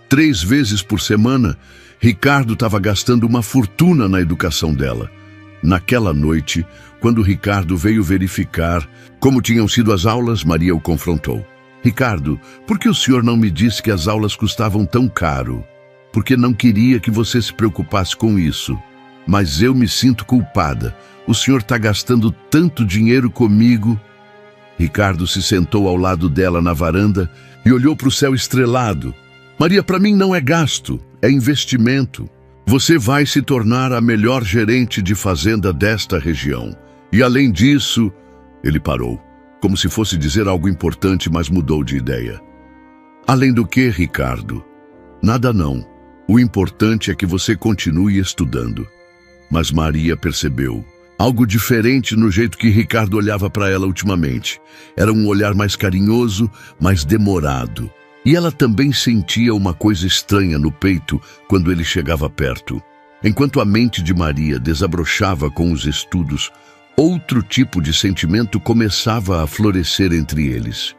3 vezes por semana? Ricardo estava gastando uma fortuna na educação dela. Naquela noite, quando Ricardo veio verificar como tinham sido as aulas, Maria o confrontou. Ricardo, por que o senhor não me disse que as aulas custavam tão caro? Porque não queria que você se preocupasse com isso. Mas eu me sinto culpada. O senhor está gastando tanto dinheiro comigo. Ricardo se sentou ao lado dela na varanda e olhou para o céu estrelado. Maria, para mim não é gasto, é investimento. Você vai se tornar a melhor gerente de fazenda desta região. E além disso, ele parou, como se fosse dizer algo importante, mas mudou de ideia. Além do que, Ricardo? Nada não. O importante é que você continue estudando. Mas Maria percebeu algo diferente no jeito que Ricardo olhava para ela ultimamente. Era um olhar mais carinhoso, mais demorado. E ela também sentia uma coisa estranha no peito quando ele chegava perto. Enquanto a mente de Maria desabrochava com os estudos, outro tipo de sentimento começava a florescer entre eles.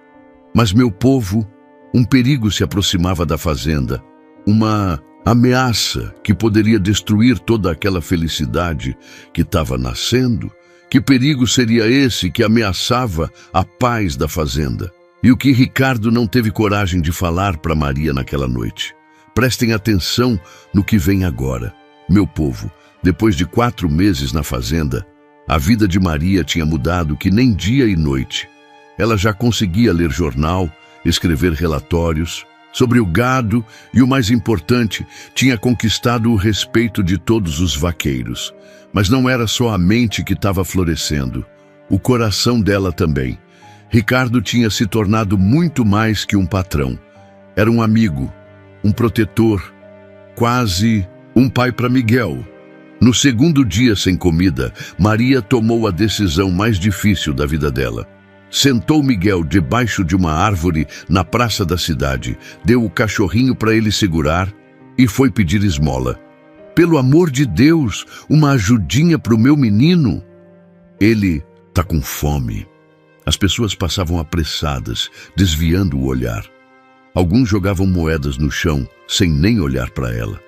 Mas meu povo, um perigo se aproximava da fazenda. Uma ameaça que poderia destruir toda aquela felicidade que estava nascendo. Que perigo seria esse que ameaçava a paz da fazenda? E o que Ricardo não teve coragem de falar para Maria naquela noite. Prestem atenção no que vem agora. Meu povo, depois de 4 meses na fazenda, a vida de Maria tinha mudado que nem dia e noite. Ela já conseguia ler jornal, escrever relatórios sobre o gado e, o mais importante, tinha conquistado o respeito de todos os vaqueiros. Mas não era só a mente que estava florescendo, o coração dela também. Ricardo tinha se tornado muito mais que um patrão. Era um amigo, um protetor, quase um pai para Miguel. No segundo dia sem comida, Maria tomou a decisão mais difícil da vida dela. Sentou Miguel debaixo de uma árvore na praça da cidade, deu o cachorrinho para ele segurar e foi pedir esmola. Pelo amor de Deus, uma ajudinha para o meu menino. Ele está com fome. As pessoas passavam apressadas, desviando o olhar. Alguns jogavam moedas no chão, sem nem olhar para ela.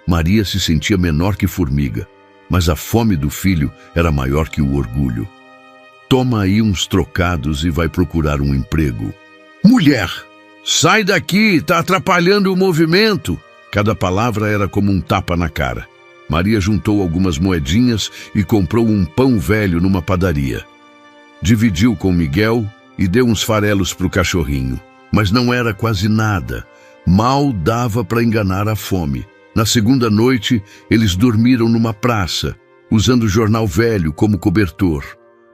Maria se sentia menor que formiga, mas a fome do filho era maior que o orgulho. Toma aí uns trocados e vai procurar um emprego. Mulher, sai daqui, tá atrapalhando o movimento. Cada palavra era como um tapa na cara. Maria juntou algumas moedinhas e comprou um pão velho numa padaria. Dividiu com Miguel e deu uns farelos para o cachorrinho. Mas não era quase nada. Mal dava para enganar a fome. Na segunda noite, eles dormiram numa praça, usando o jornal velho como cobertor.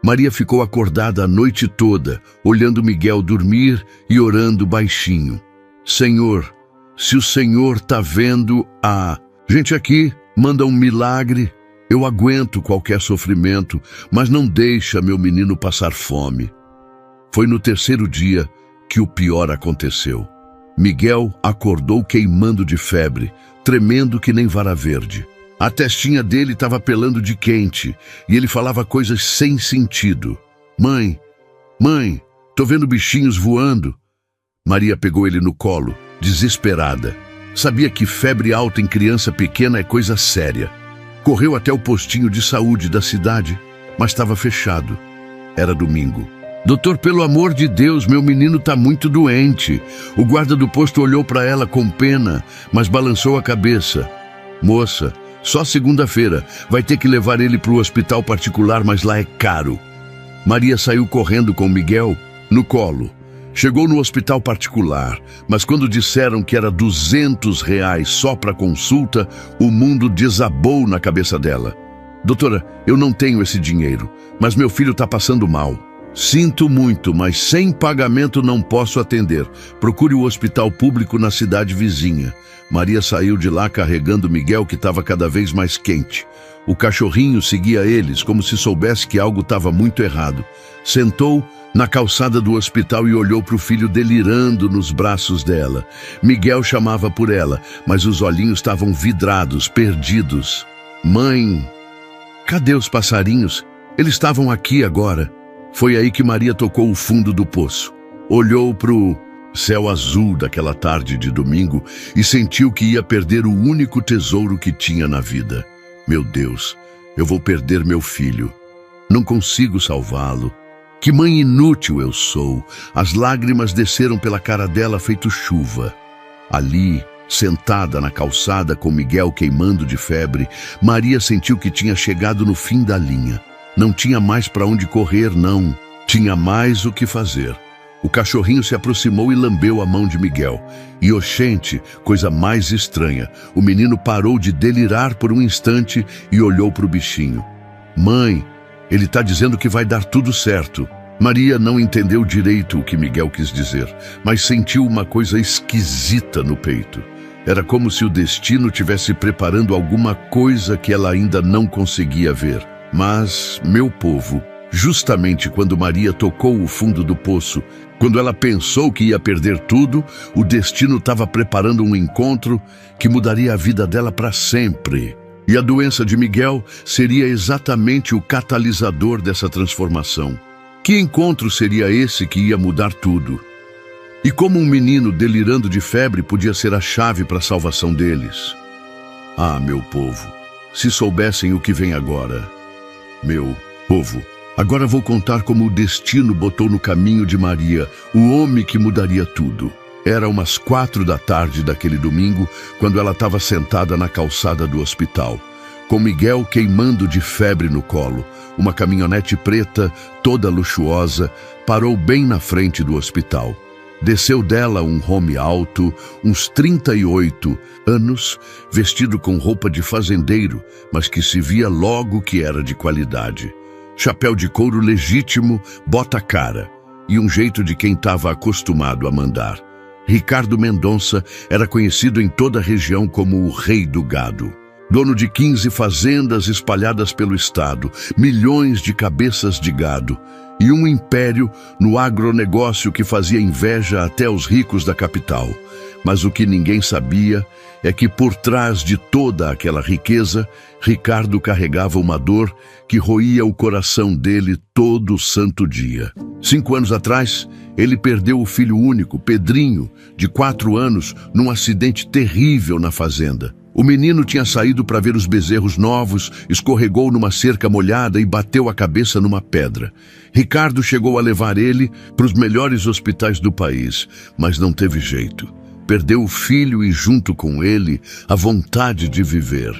Maria ficou acordada a noite toda, olhando Miguel dormir e orando baixinho. Senhor, se o Senhor tá vendo a gente aqui, manda um milagre. Eu aguento qualquer sofrimento, mas não deixa meu menino passar fome. Foi no terceiro dia que o pior aconteceu. Miguel acordou queimando de febre, tremendo que nem vara verde. A testinha dele estava pelando de quente e ele falava coisas sem sentido. Mãe, tô vendo bichinhos voando. Maria pegou ele no colo, desesperada. Sabia que febre alta em criança pequena é coisa séria. Correu até o postinho de saúde da cidade, mas estava fechado. Era domingo. Doutor, pelo amor de Deus, meu menino está muito doente. O guarda do posto olhou para ela com pena, mas balançou a cabeça. Moça, só segunda-feira. Vai ter que levar ele para o hospital particular, mas lá é caro. Maria saiu correndo com Miguel no colo. Chegou no hospital particular, mas quando disseram que era R$ 200 só para consulta, o mundo desabou na cabeça dela. Doutora, eu não tenho esse dinheiro, mas meu filho está passando mal. Sinto muito, mas sem pagamento não posso atender. Procure o hospital público na cidade vizinha. Maria saiu de lá carregando Miguel, que estava cada vez mais quente. O cachorrinho seguia eles, como se soubesse que algo estava muito errado. Sentou na calçada do hospital e olhou para o filho delirando nos braços dela. Miguel chamava por ela, mas os olhinhos estavam vidrados, perdidos. Mãe, cadê os passarinhos? Eles estavam aqui agora. Foi aí que Maria tocou o fundo do poço. Olhou para o céu azul daquela tarde de domingo e sentiu que ia perder o único tesouro que tinha na vida. Meu Deus, eu vou perder meu filho. Não consigo salvá-lo. Que mãe inútil eu sou. As lágrimas desceram pela cara dela feito chuva. Ali, sentada na calçada com Miguel queimando de febre, Maria sentiu que tinha chegado no fim da linha. Não tinha mais para onde correr, não. Tinha mais o que fazer. O cachorrinho se aproximou e lambeu a mão de Miguel. E, oxente, coisa mais estranha, o menino parou de delirar por um instante e olhou para o bichinho. Mãe, ele está dizendo que vai dar tudo certo. Maria não entendeu direito o que Miguel quis dizer, mas sentiu uma coisa esquisita no peito. Era como se o destino tivesse preparando alguma coisa que ela ainda não conseguia ver. Mas, meu povo, justamente quando Maria tocou o fundo do poço, quando ela pensou que ia perder tudo, o destino estava preparando um encontro que mudaria a vida dela para sempre. E a doença de Miguel seria exatamente o catalisador dessa transformação. Que encontro seria esse que ia mudar tudo? E como um menino delirando de febre podia ser a chave para a salvação deles? Ah, meu povo, se soubessem o que vem agora. Meu povo, agora vou contar como o destino botou no caminho de Maria o homem que mudaria tudo. Era umas 4 da tarde daquele domingo, quando ela estava sentada na calçada do hospital, com Miguel queimando de febre no colo. Uma caminhonete preta, toda luxuosa, parou bem na frente do hospital. Desceu dela um homem alto, uns 38 anos, vestido com roupa de fazendeiro, mas que se via logo que era de qualidade. Chapéu de couro legítimo, bota cara, e um jeito de quem estava acostumado a mandar. Ricardo Mendonça era conhecido em toda a região como o rei do gado. Dono de 15 fazendas espalhadas pelo estado, milhões de cabeças de gado, e um império no agronegócio que fazia inveja até aos ricos da capital. Mas o que ninguém sabia é que por trás de toda aquela riqueza, Ricardo carregava uma dor que roía o coração dele todo santo dia. 5 anos atrás, ele perdeu o filho único, Pedrinho, de 4 anos, num acidente terrível na fazenda. O menino tinha saído para ver os bezerros novos, escorregou numa cerca molhada e bateu a cabeça numa pedra. Ricardo chegou a levar ele para os melhores hospitais do país, mas não teve jeito. Perdeu o filho e, junto com ele, a vontade de viver.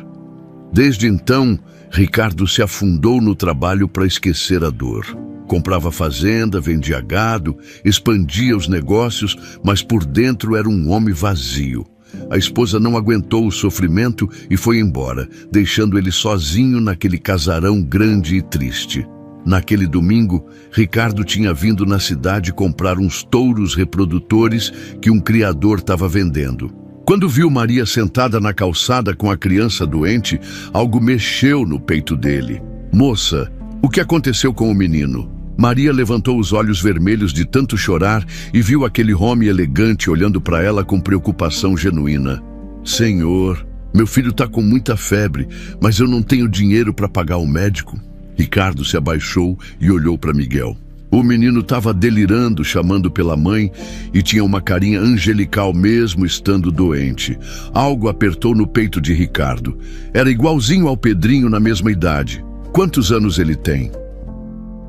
Desde então, Ricardo se afundou no trabalho para esquecer a dor. Comprava fazenda, vendia gado, expandia os negócios, mas por dentro era um homem vazio. A esposa não aguentou o sofrimento e foi embora, deixando ele sozinho naquele casarão grande e triste. Naquele domingo, Ricardo tinha vindo na cidade comprar uns touros reprodutores que um criador estava vendendo. Quando viu Maria sentada na calçada com a criança doente, algo mexeu no peito dele. "Moça, o que aconteceu com o menino?" Maria levantou os olhos vermelhos de tanto chorar e viu aquele homem elegante olhando para ela com preocupação genuína. "Senhor, meu filho está com muita febre, mas eu não tenho dinheiro para pagar o médico." Ricardo se abaixou e olhou para Miguel. O menino estava delirando, chamando pela mãe, e tinha uma carinha angelical mesmo estando doente. Algo apertou no peito de Ricardo. Era igualzinho ao Pedrinho na mesma idade. "Quantos anos ele tem?"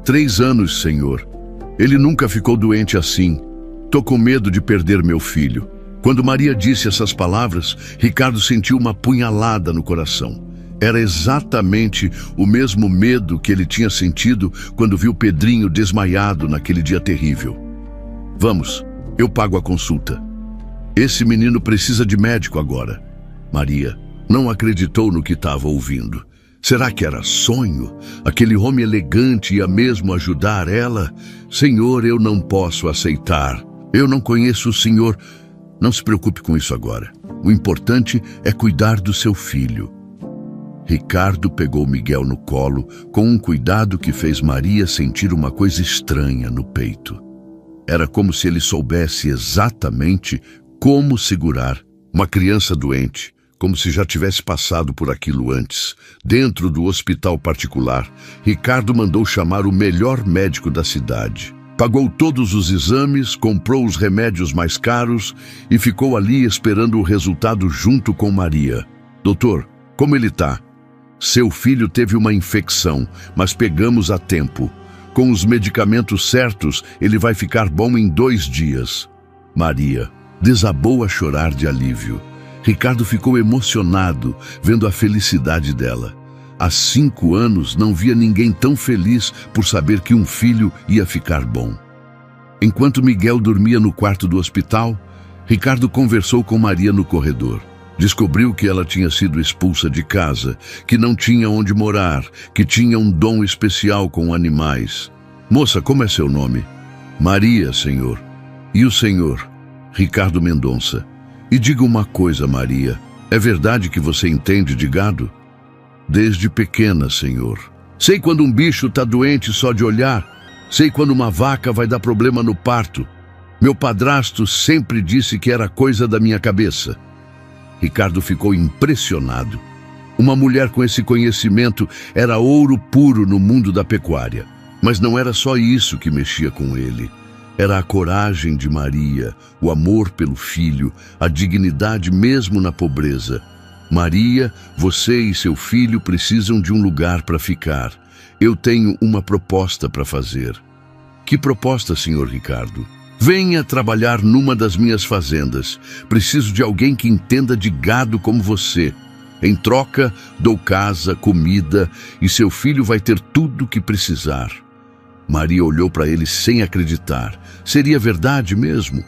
3 anos, senhor. Ele nunca ficou doente assim. Tô com medo de perder meu filho." Quando Maria disse essas palavras, Ricardo sentiu uma punhalada no coração. Era exatamente o mesmo medo que ele tinha sentido quando viu Pedrinho desmaiado naquele dia terrível. "Vamos, eu pago a consulta. Esse menino precisa de médico agora." Maria não acreditou no que estava ouvindo. Será que era sonho? Aquele homem elegante ia mesmo ajudar ela? "Senhor, eu não posso aceitar. Eu não conheço o senhor." "Não se preocupe com isso agora. O importante é cuidar do seu filho." Ricardo pegou Miguel no colo com um cuidado que fez Maria sentir uma coisa estranha no peito. Era como se ele soubesse exatamente como segurar uma criança doente, como se já tivesse passado por aquilo antes. Dentro do hospital particular, Ricardo mandou chamar o melhor médico da cidade. Pagou todos os exames, comprou os remédios mais caros e ficou ali esperando o resultado junto com Maria. "Doutor, como ele está?" "Seu filho teve uma infecção, mas pegamos a tempo. Com os medicamentos certos, ele vai ficar bom em 2 dias." Maria desabou a chorar de alívio. Ricardo ficou emocionado vendo a felicidade dela. Há 5 anos não via ninguém tão feliz por saber que um filho ia ficar bom. Enquanto Miguel dormia no quarto do hospital, Ricardo conversou com Maria no corredor. Descobriu que ela tinha sido expulsa de casa, que não tinha onde morar, que tinha um dom especial com animais. "Moça, como é seu nome?" "Maria, senhor." "E o senhor?" "Ricardo Mendonça." "E diga uma coisa, Maria, é verdade que você entende de gado?" "Desde pequena, senhor. Sei quando um bicho está doente só de olhar. Sei quando uma vaca vai dar problema no parto. Meu padrasto sempre disse que era coisa da minha cabeça." Ricardo ficou impressionado. Uma mulher com esse conhecimento era ouro puro no mundo da pecuária. Mas não era só isso que mexia com ele. Era a coragem de Maria, o amor pelo filho, a dignidade mesmo na pobreza. "Maria, você e seu filho precisam de um lugar para ficar. Eu tenho uma proposta para fazer." "Que proposta, senhor Ricardo?" "Venha trabalhar numa das minhas fazendas. Preciso de alguém que entenda de gado como você. Em troca, dou casa, comida e seu filho vai ter tudo o que precisar." Maria olhou para ele sem acreditar. Seria verdade mesmo?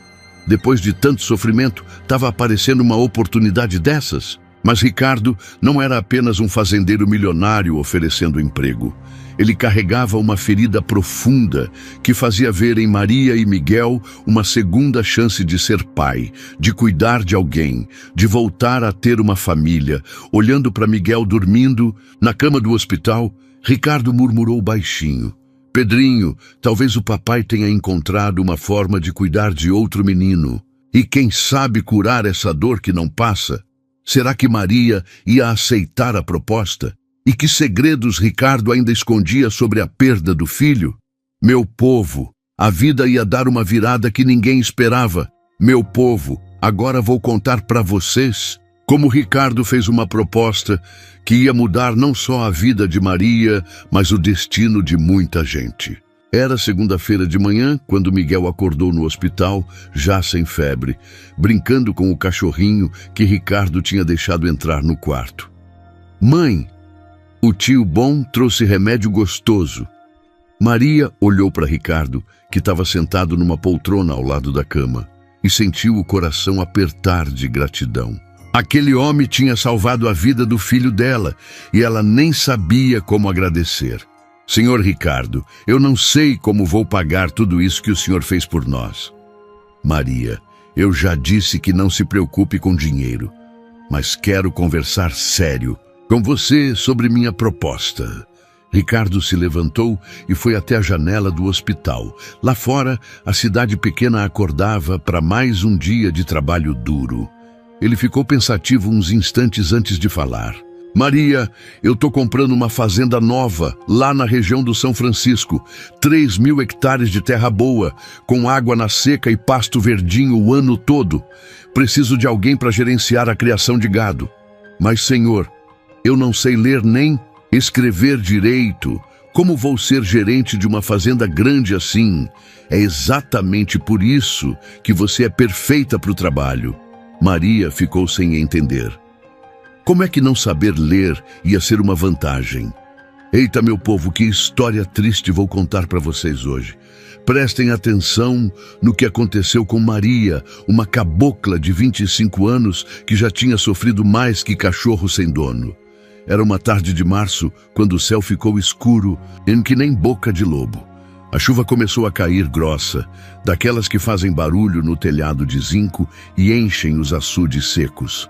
Depois de tanto sofrimento, estava aparecendo uma oportunidade dessas? Mas Ricardo não era apenas um fazendeiro milionário oferecendo emprego. Ele carregava uma ferida profunda que fazia ver em Maria e Miguel uma segunda chance de ser pai, de cuidar de alguém, de voltar a ter uma família. Olhando para Miguel dormindo na cama do hospital, Ricardo murmurou baixinho: "Pedrinho, talvez o papai tenha encontrado uma forma de cuidar de outro menino." E quem sabe curar essa dor que não passa? Será que Maria ia aceitar a proposta? E que segredos Ricardo ainda escondia sobre a perda do filho? Meu povo, a vida ia dar uma virada que ninguém esperava. Meu povo, agora vou contar para vocês como Ricardo fez uma proposta que ia mudar não só a vida de Maria, mas o destino de muita gente. Era segunda-feira de manhã, quando Miguel acordou no hospital, já sem febre, brincando com o cachorrinho que Ricardo tinha deixado entrar no quarto. Mãe, o tio bom trouxe remédio gostoso. Maria olhou para Ricardo, que estava sentado numa poltrona ao lado da cama, e sentiu o coração apertar de gratidão. Aquele homem tinha salvado a vida do filho dela, e ela nem sabia como agradecer. Senhor Ricardo, eu não sei como vou pagar tudo isso que o senhor fez por nós. Maria, eu já disse que não se preocupe com dinheiro, mas quero conversar sério com você sobre minha proposta. Ricardo se levantou e foi até a janela do hospital. Lá fora, a cidade pequena acordava para mais um dia de trabalho duro. Ele ficou pensativo uns instantes antes de falar. Maria, eu tô comprando uma fazenda nova, lá na região do São Francisco. 3.000 hectares de terra boa, com água na seca e pasto verdinho o ano todo. Preciso de alguém para gerenciar a criação de gado. Mas, senhor, eu não sei ler nem escrever direito. Como vou ser gerente de uma fazenda grande assim? É exatamente por isso que você é perfeita para o trabalho. Maria ficou sem entender. Como é que não saber ler ia ser uma vantagem? Eita, meu povo, que história triste vou contar para vocês hoje. Prestem atenção no que aconteceu com Maria, uma cabocla de 25 anos que já tinha sofrido mais que cachorro sem dono. Era uma tarde de março, quando o céu ficou escuro, em que nem boca de lobo. A chuva começou a cair grossa, daquelas que fazem barulho no telhado de zinco e enchem os açudes secos.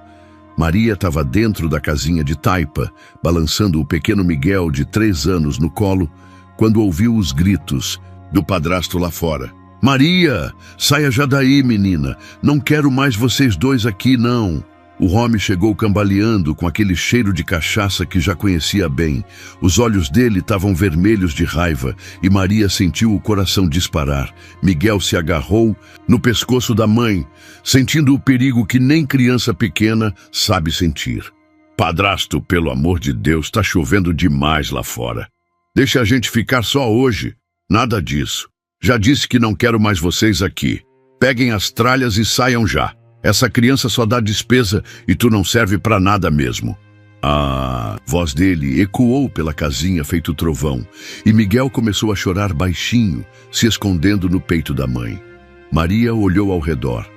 Maria estava dentro da casinha de taipa, balançando o pequeno Miguel de 3 anos no colo, quando ouviu os gritos do padrasto lá fora. Maria, saia já daí, menina. Não quero mais vocês dois aqui, não. O homem chegou cambaleando com aquele cheiro de cachaça que já conhecia bem. Os olhos dele estavam vermelhos de raiva e Maria sentiu o coração disparar. Miguel se agarrou no pescoço da mãe, sentindo o perigo que nem criança pequena sabe sentir. Padrasto, pelo amor de Deus, tá chovendo demais lá fora. Deixa a gente ficar só hoje. Nada disso. Já disse que não quero mais vocês aqui. Peguem as tralhas e saiam já. Essa criança só dá despesa e tu não serve pra nada mesmo. A voz dele ecoou pela casinha feito trovão, e Miguel começou a chorar baixinho, se escondendo no peito da mãe. Maria olhou ao redor.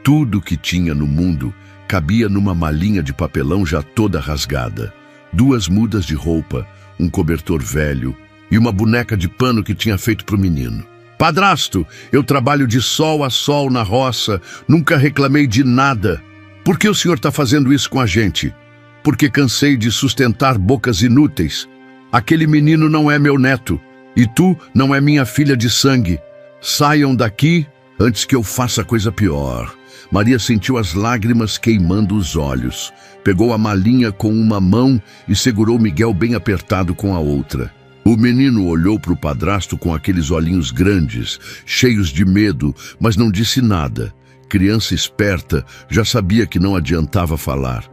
Tudo que tinha no mundo cabia numa malinha de papelão já toda rasgada. 2 mudas de roupa, um cobertor velho e uma boneca de pano que tinha feito pro menino. Padrasto, eu trabalho de sol a sol na roça, nunca reclamei de nada. Por que o senhor está fazendo isso com a gente? Porque cansei de sustentar bocas inúteis. Aquele menino não é meu neto, e tu não é minha filha de sangue. Saiam daqui antes que eu faça coisa pior. Maria sentiu as lágrimas queimando os olhos. Pegou a malinha com uma mão e segurou Miguel bem apertado com a outra. O menino olhou para o padrasto com aqueles olhinhos grandes, cheios de medo, mas não disse nada. Criança esperta, já sabia que não adiantava falar.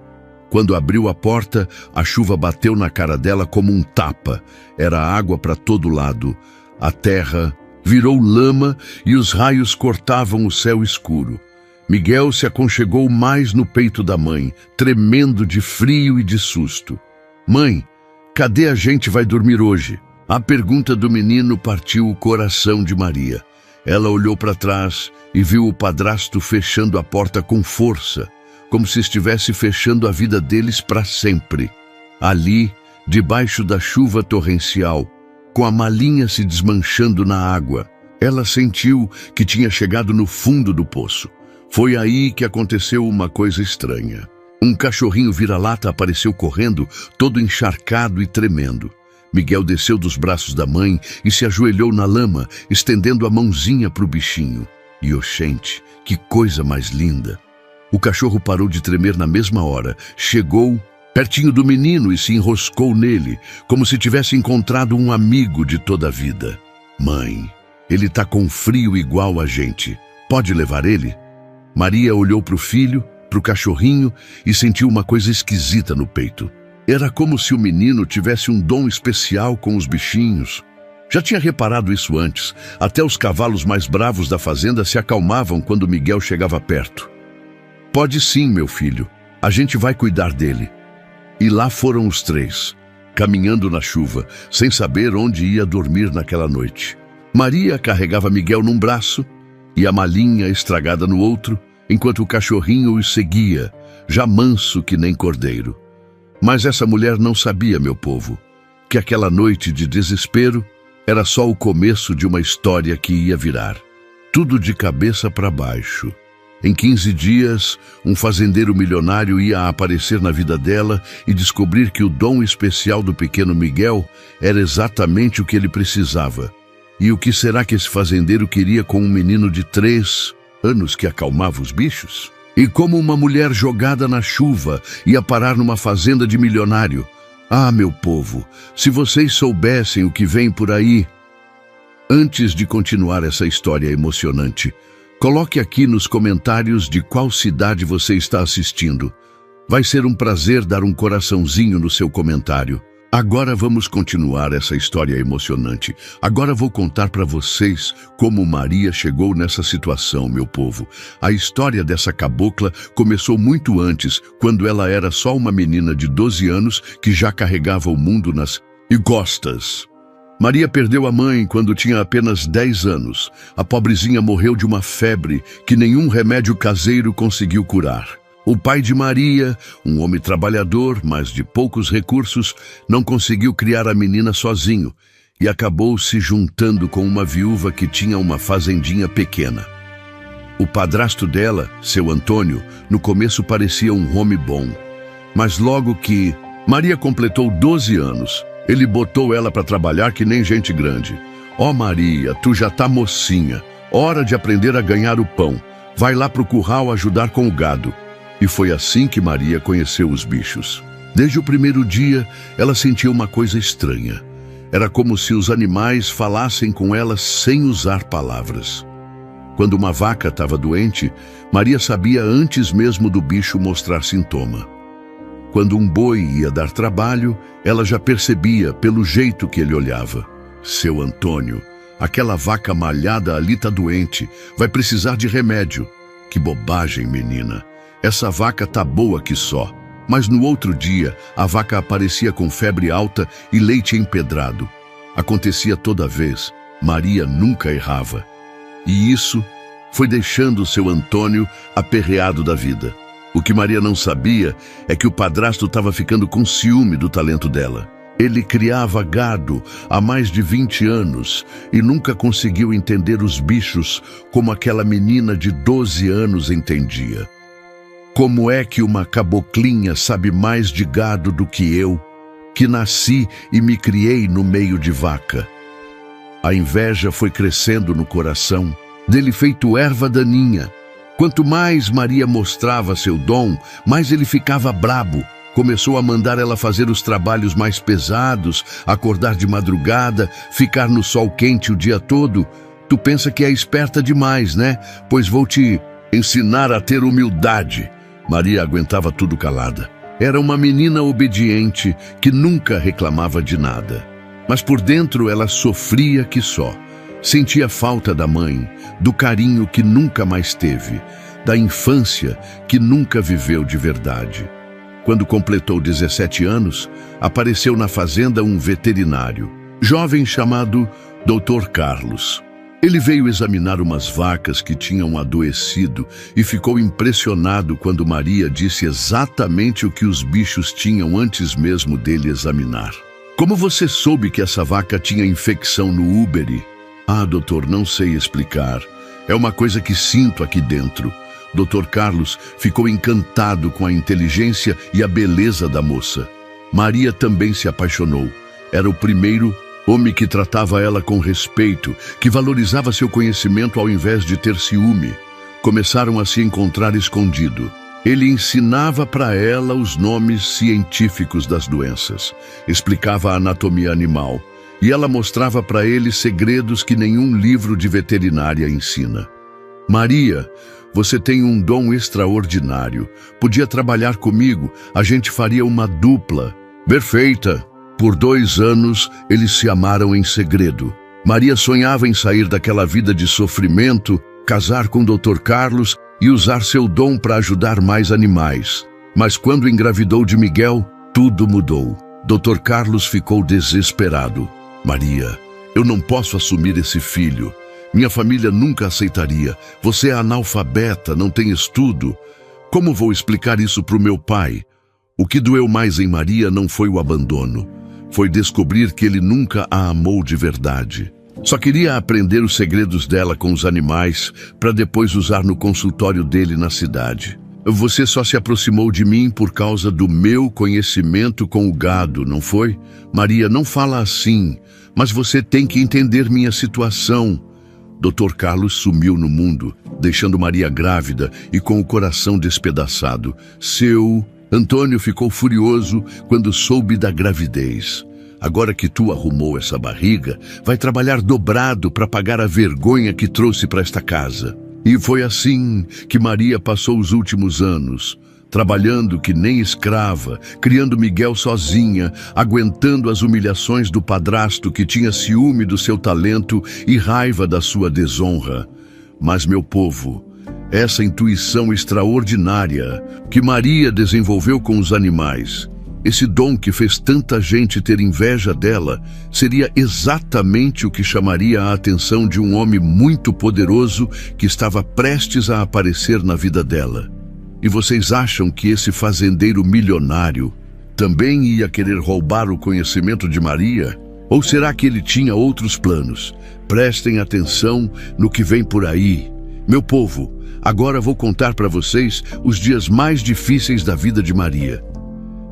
Quando abriu a porta, a chuva bateu na cara dela como um tapa. Era água para todo lado. A terra virou lama e os raios cortavam o céu escuro. Miguel se aconchegou mais no peito da mãe, tremendo de frio e de susto. Mãe, cadê a gente vai dormir hoje? A pergunta do menino partiu o coração de Maria. Ela olhou para trás e viu o padrasto fechando a porta com força, como se estivesse fechando a vida deles para sempre. Ali, debaixo da chuva torrencial, com a malinha se desmanchando na água, ela sentiu que tinha chegado no fundo do poço. Foi aí que aconteceu uma coisa estranha. Um cachorrinho vira-lata apareceu correndo, todo encharcado e tremendo. Miguel desceu dos braços da mãe e se ajoelhou na lama, estendendo a mãozinha para o bichinho. E oxente, que coisa mais linda! O cachorro parou de tremer na mesma hora, chegou pertinho do menino e se enroscou nele, como se tivesse encontrado um amigo de toda a vida. Mãe, ele tá com frio igual a gente. Pode levar ele? Maria olhou para o filho, para o cachorrinho e sentiu uma coisa esquisita no peito. Era como se o menino tivesse um dom especial com os bichinhos. Já tinha reparado isso antes. Até os cavalos mais bravos da fazenda se acalmavam quando Miguel chegava perto. Pode sim, meu filho. A gente vai cuidar dele. E lá foram os três, caminhando na chuva, sem saber onde ia dormir naquela noite. Maria carregava Miguel num braço e a malinha estragada no outro, enquanto o cachorrinho os seguia, já manso que nem cordeiro. Mas essa mulher não sabia, meu povo, que aquela noite de desespero era só o começo de uma história que ia virar. Tudo de cabeça para baixo. Em 15 dias, um fazendeiro milionário ia aparecer na vida dela e descobrir que o dom especial do pequeno Miguel era exatamente o que ele precisava. E o que será que esse fazendeiro queria com um menino de 3 anos que acalmava os bichos? E como uma mulher jogada na chuva ia parar numa fazenda de milionário? Ah, meu povo, se vocês soubessem o que vem por aí... Antes de continuar essa história emocionante, coloque aqui nos comentários de qual cidade você está assistindo. Vai ser um prazer dar um coraçãozinho no seu comentário. Agora vamos continuar essa história emocionante. Agora vou contar para vocês como Maria chegou nessa situação, meu povo. A história dessa cabocla começou muito antes, quando ela era só uma menina de 12 anos que já carregava o mundo nas costas. Maria perdeu a mãe quando tinha apenas 10 anos. A pobrezinha morreu de uma febre que nenhum remédio caseiro conseguiu curar. O pai de Maria, um homem trabalhador, mas de poucos recursos, não conseguiu criar a menina sozinho e acabou se juntando com uma viúva que tinha uma fazendinha pequena. O padrasto dela, seu Antônio, no começo parecia um homem bom, mas logo que Maria completou 12 anos, ele botou ela para trabalhar que nem gente grande. Ó Maria, tu já tá mocinha, hora de aprender a ganhar o pão. Vai lá pro curral ajudar com o gado. E foi assim que Maria conheceu os bichos. Desde o primeiro dia, ela sentia uma coisa estranha. Era como se os animais falassem com ela sem usar palavras. Quando uma vaca estava doente, Maria sabia antes mesmo do bicho mostrar sintoma. Quando um boi ia dar trabalho, ela já percebia pelo jeito que ele olhava. Seu Antônio, aquela vaca malhada ali tá doente, vai precisar de remédio. Que bobagem, menina. Essa vaca tá boa que só. Mas no outro dia, a vaca aparecia com febre alta e leite empedrado. Acontecia toda vez. Maria nunca errava. E isso foi deixando seu Antônio aperreado da vida. O que Maria não sabia é que o padrasto estava ficando com ciúme do talento dela. Ele criava gado há mais de 20 anos e nunca conseguiu entender os bichos como aquela menina de 12 anos entendia. Como é que uma caboclinha sabe mais de gado do que eu, que nasci e me criei no meio de vaca? A inveja foi crescendo no coração dele feito erva daninha. Quanto mais Maria mostrava seu dom, mais ele ficava brabo. Começou a mandar ela fazer os trabalhos mais pesados, acordar de madrugada, ficar no sol quente o dia todo. Tu pensa que é esperta demais, né? Pois vou te ensinar a ter humildade. Maria aguentava tudo calada. Era uma menina obediente que nunca reclamava de nada. Mas por dentro ela sofria que só. Sentia falta da mãe, do carinho que nunca mais teve, da infância que nunca viveu de verdade. Quando completou 17 anos, apareceu na fazenda um veterinário, jovem chamado Dr. Carlos. Ele veio examinar umas vacas que tinham adoecido e ficou impressionado quando Maria disse exatamente o que os bichos tinham antes mesmo dele examinar. Como você soube que essa vaca tinha infecção no úbere? Ah, doutor, não sei explicar. É uma coisa que sinto aqui dentro. Dr. Carlos ficou encantado com a inteligência e a beleza da moça. Maria também se apaixonou. Era o primeiro Homem que tratava ela com respeito, que valorizava seu conhecimento ao invés de ter ciúme. Começaram a se encontrar escondido. Ele ensinava para ela os nomes científicos das doenças, explicava a anatomia animal, e ela mostrava para ele segredos que nenhum livro de veterinária ensina. Maria, você tem um dom extraordinário. Podia trabalhar comigo, a gente faria uma dupla. Perfeita! Por 2 anos, eles se amaram em segredo. Maria sonhava em sair daquela vida de sofrimento, casar com o Dr. Carlos e usar seu dom para ajudar mais animais. Mas quando engravidou de Miguel, tudo mudou. Dr. Carlos ficou desesperado. Maria, eu não posso assumir esse filho. Minha família nunca aceitaria. Você é analfabeta, não tem estudo. Como vou explicar isso para o meu pai? O que doeu mais em Maria não foi o abandono. Foi descobrir que ele nunca a amou de verdade. Só queria aprender os segredos dela com os animais para depois usar no consultório dele na cidade. Você só se aproximou de mim por causa do meu conhecimento com o gado, não foi? Maria, não fala assim, mas você tem que entender minha situação. Dr. Carlos sumiu no mundo, deixando Maria grávida e com o coração despedaçado. Antônio ficou furioso quando soube da gravidez. Agora que tu arrumou essa barriga, vai trabalhar dobrado para pagar a vergonha que trouxe para esta casa. E foi assim que Maria passou os últimos anos, trabalhando que nem escrava, criando Miguel sozinha, aguentando as humilhações do padrasto que tinha ciúme do seu talento e raiva da sua desonra. Mas, meu povo, essa intuição extraordinária que Maria desenvolveu com os animais, esse dom que fez tanta gente ter inveja dela, seria exatamente o que chamaria a atenção de um homem muito poderoso que estava prestes a aparecer na vida dela. E vocês acham que esse fazendeiro milionário também ia querer roubar o conhecimento de Maria? Ou será que ele tinha outros planos? Prestem atenção no que vem por aí. Meu povo, agora vou contar para vocês os dias mais difíceis da vida de Maria.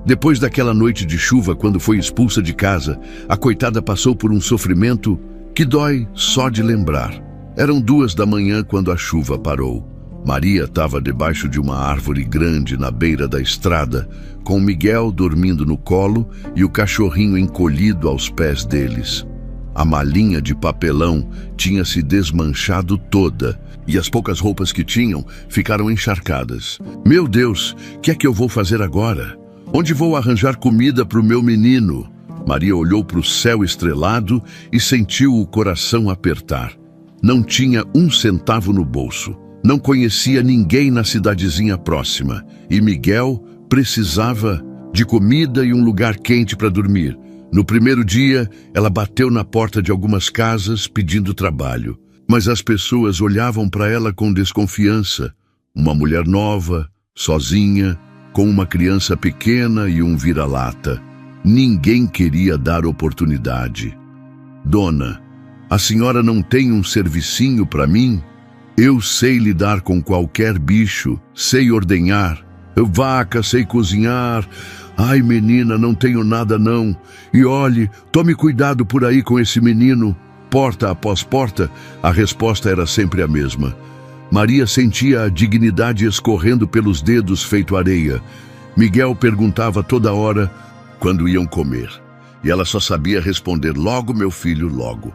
Depois daquela noite de chuva, quando foi expulsa de casa, a coitada passou por um sofrimento que dói só de lembrar. Eram 2 da manhã quando a chuva parou. Maria estava debaixo de uma árvore grande na beira da estrada, com Miguel dormindo no colo e o cachorrinho encolhido aos pés deles. A malinha de papelão tinha se desmanchado toda e as poucas roupas que tinham ficaram encharcadas. Meu Deus, o que é que eu vou fazer agora? Onde vou arranjar comida para o meu menino? Maria olhou para o céu estrelado e sentiu o coração apertar. Não tinha 1 centavo no bolso. Não conhecia ninguém na cidadezinha próxima. E Miguel precisava de comida e um lugar quente para dormir. No primeiro dia, ela bateu na porta de algumas casas pedindo trabalho. Mas as pessoas olhavam para ela com desconfiança. Uma mulher nova, sozinha, com uma criança pequena e um vira-lata. Ninguém queria dar oportunidade. Dona, a senhora não tem um servicinho para mim? Eu sei lidar com qualquer bicho, sei ordenhar. Vaca, sei cozinhar. Ai, menina, não tenho nada não. E olhe, tome cuidado por aí com esse menino. Porta após porta, a resposta era sempre a mesma. Maria sentia a dignidade escorrendo pelos dedos feito areia. Miguel perguntava toda hora quando iam comer. E ela só sabia responder: logo, meu filho, logo.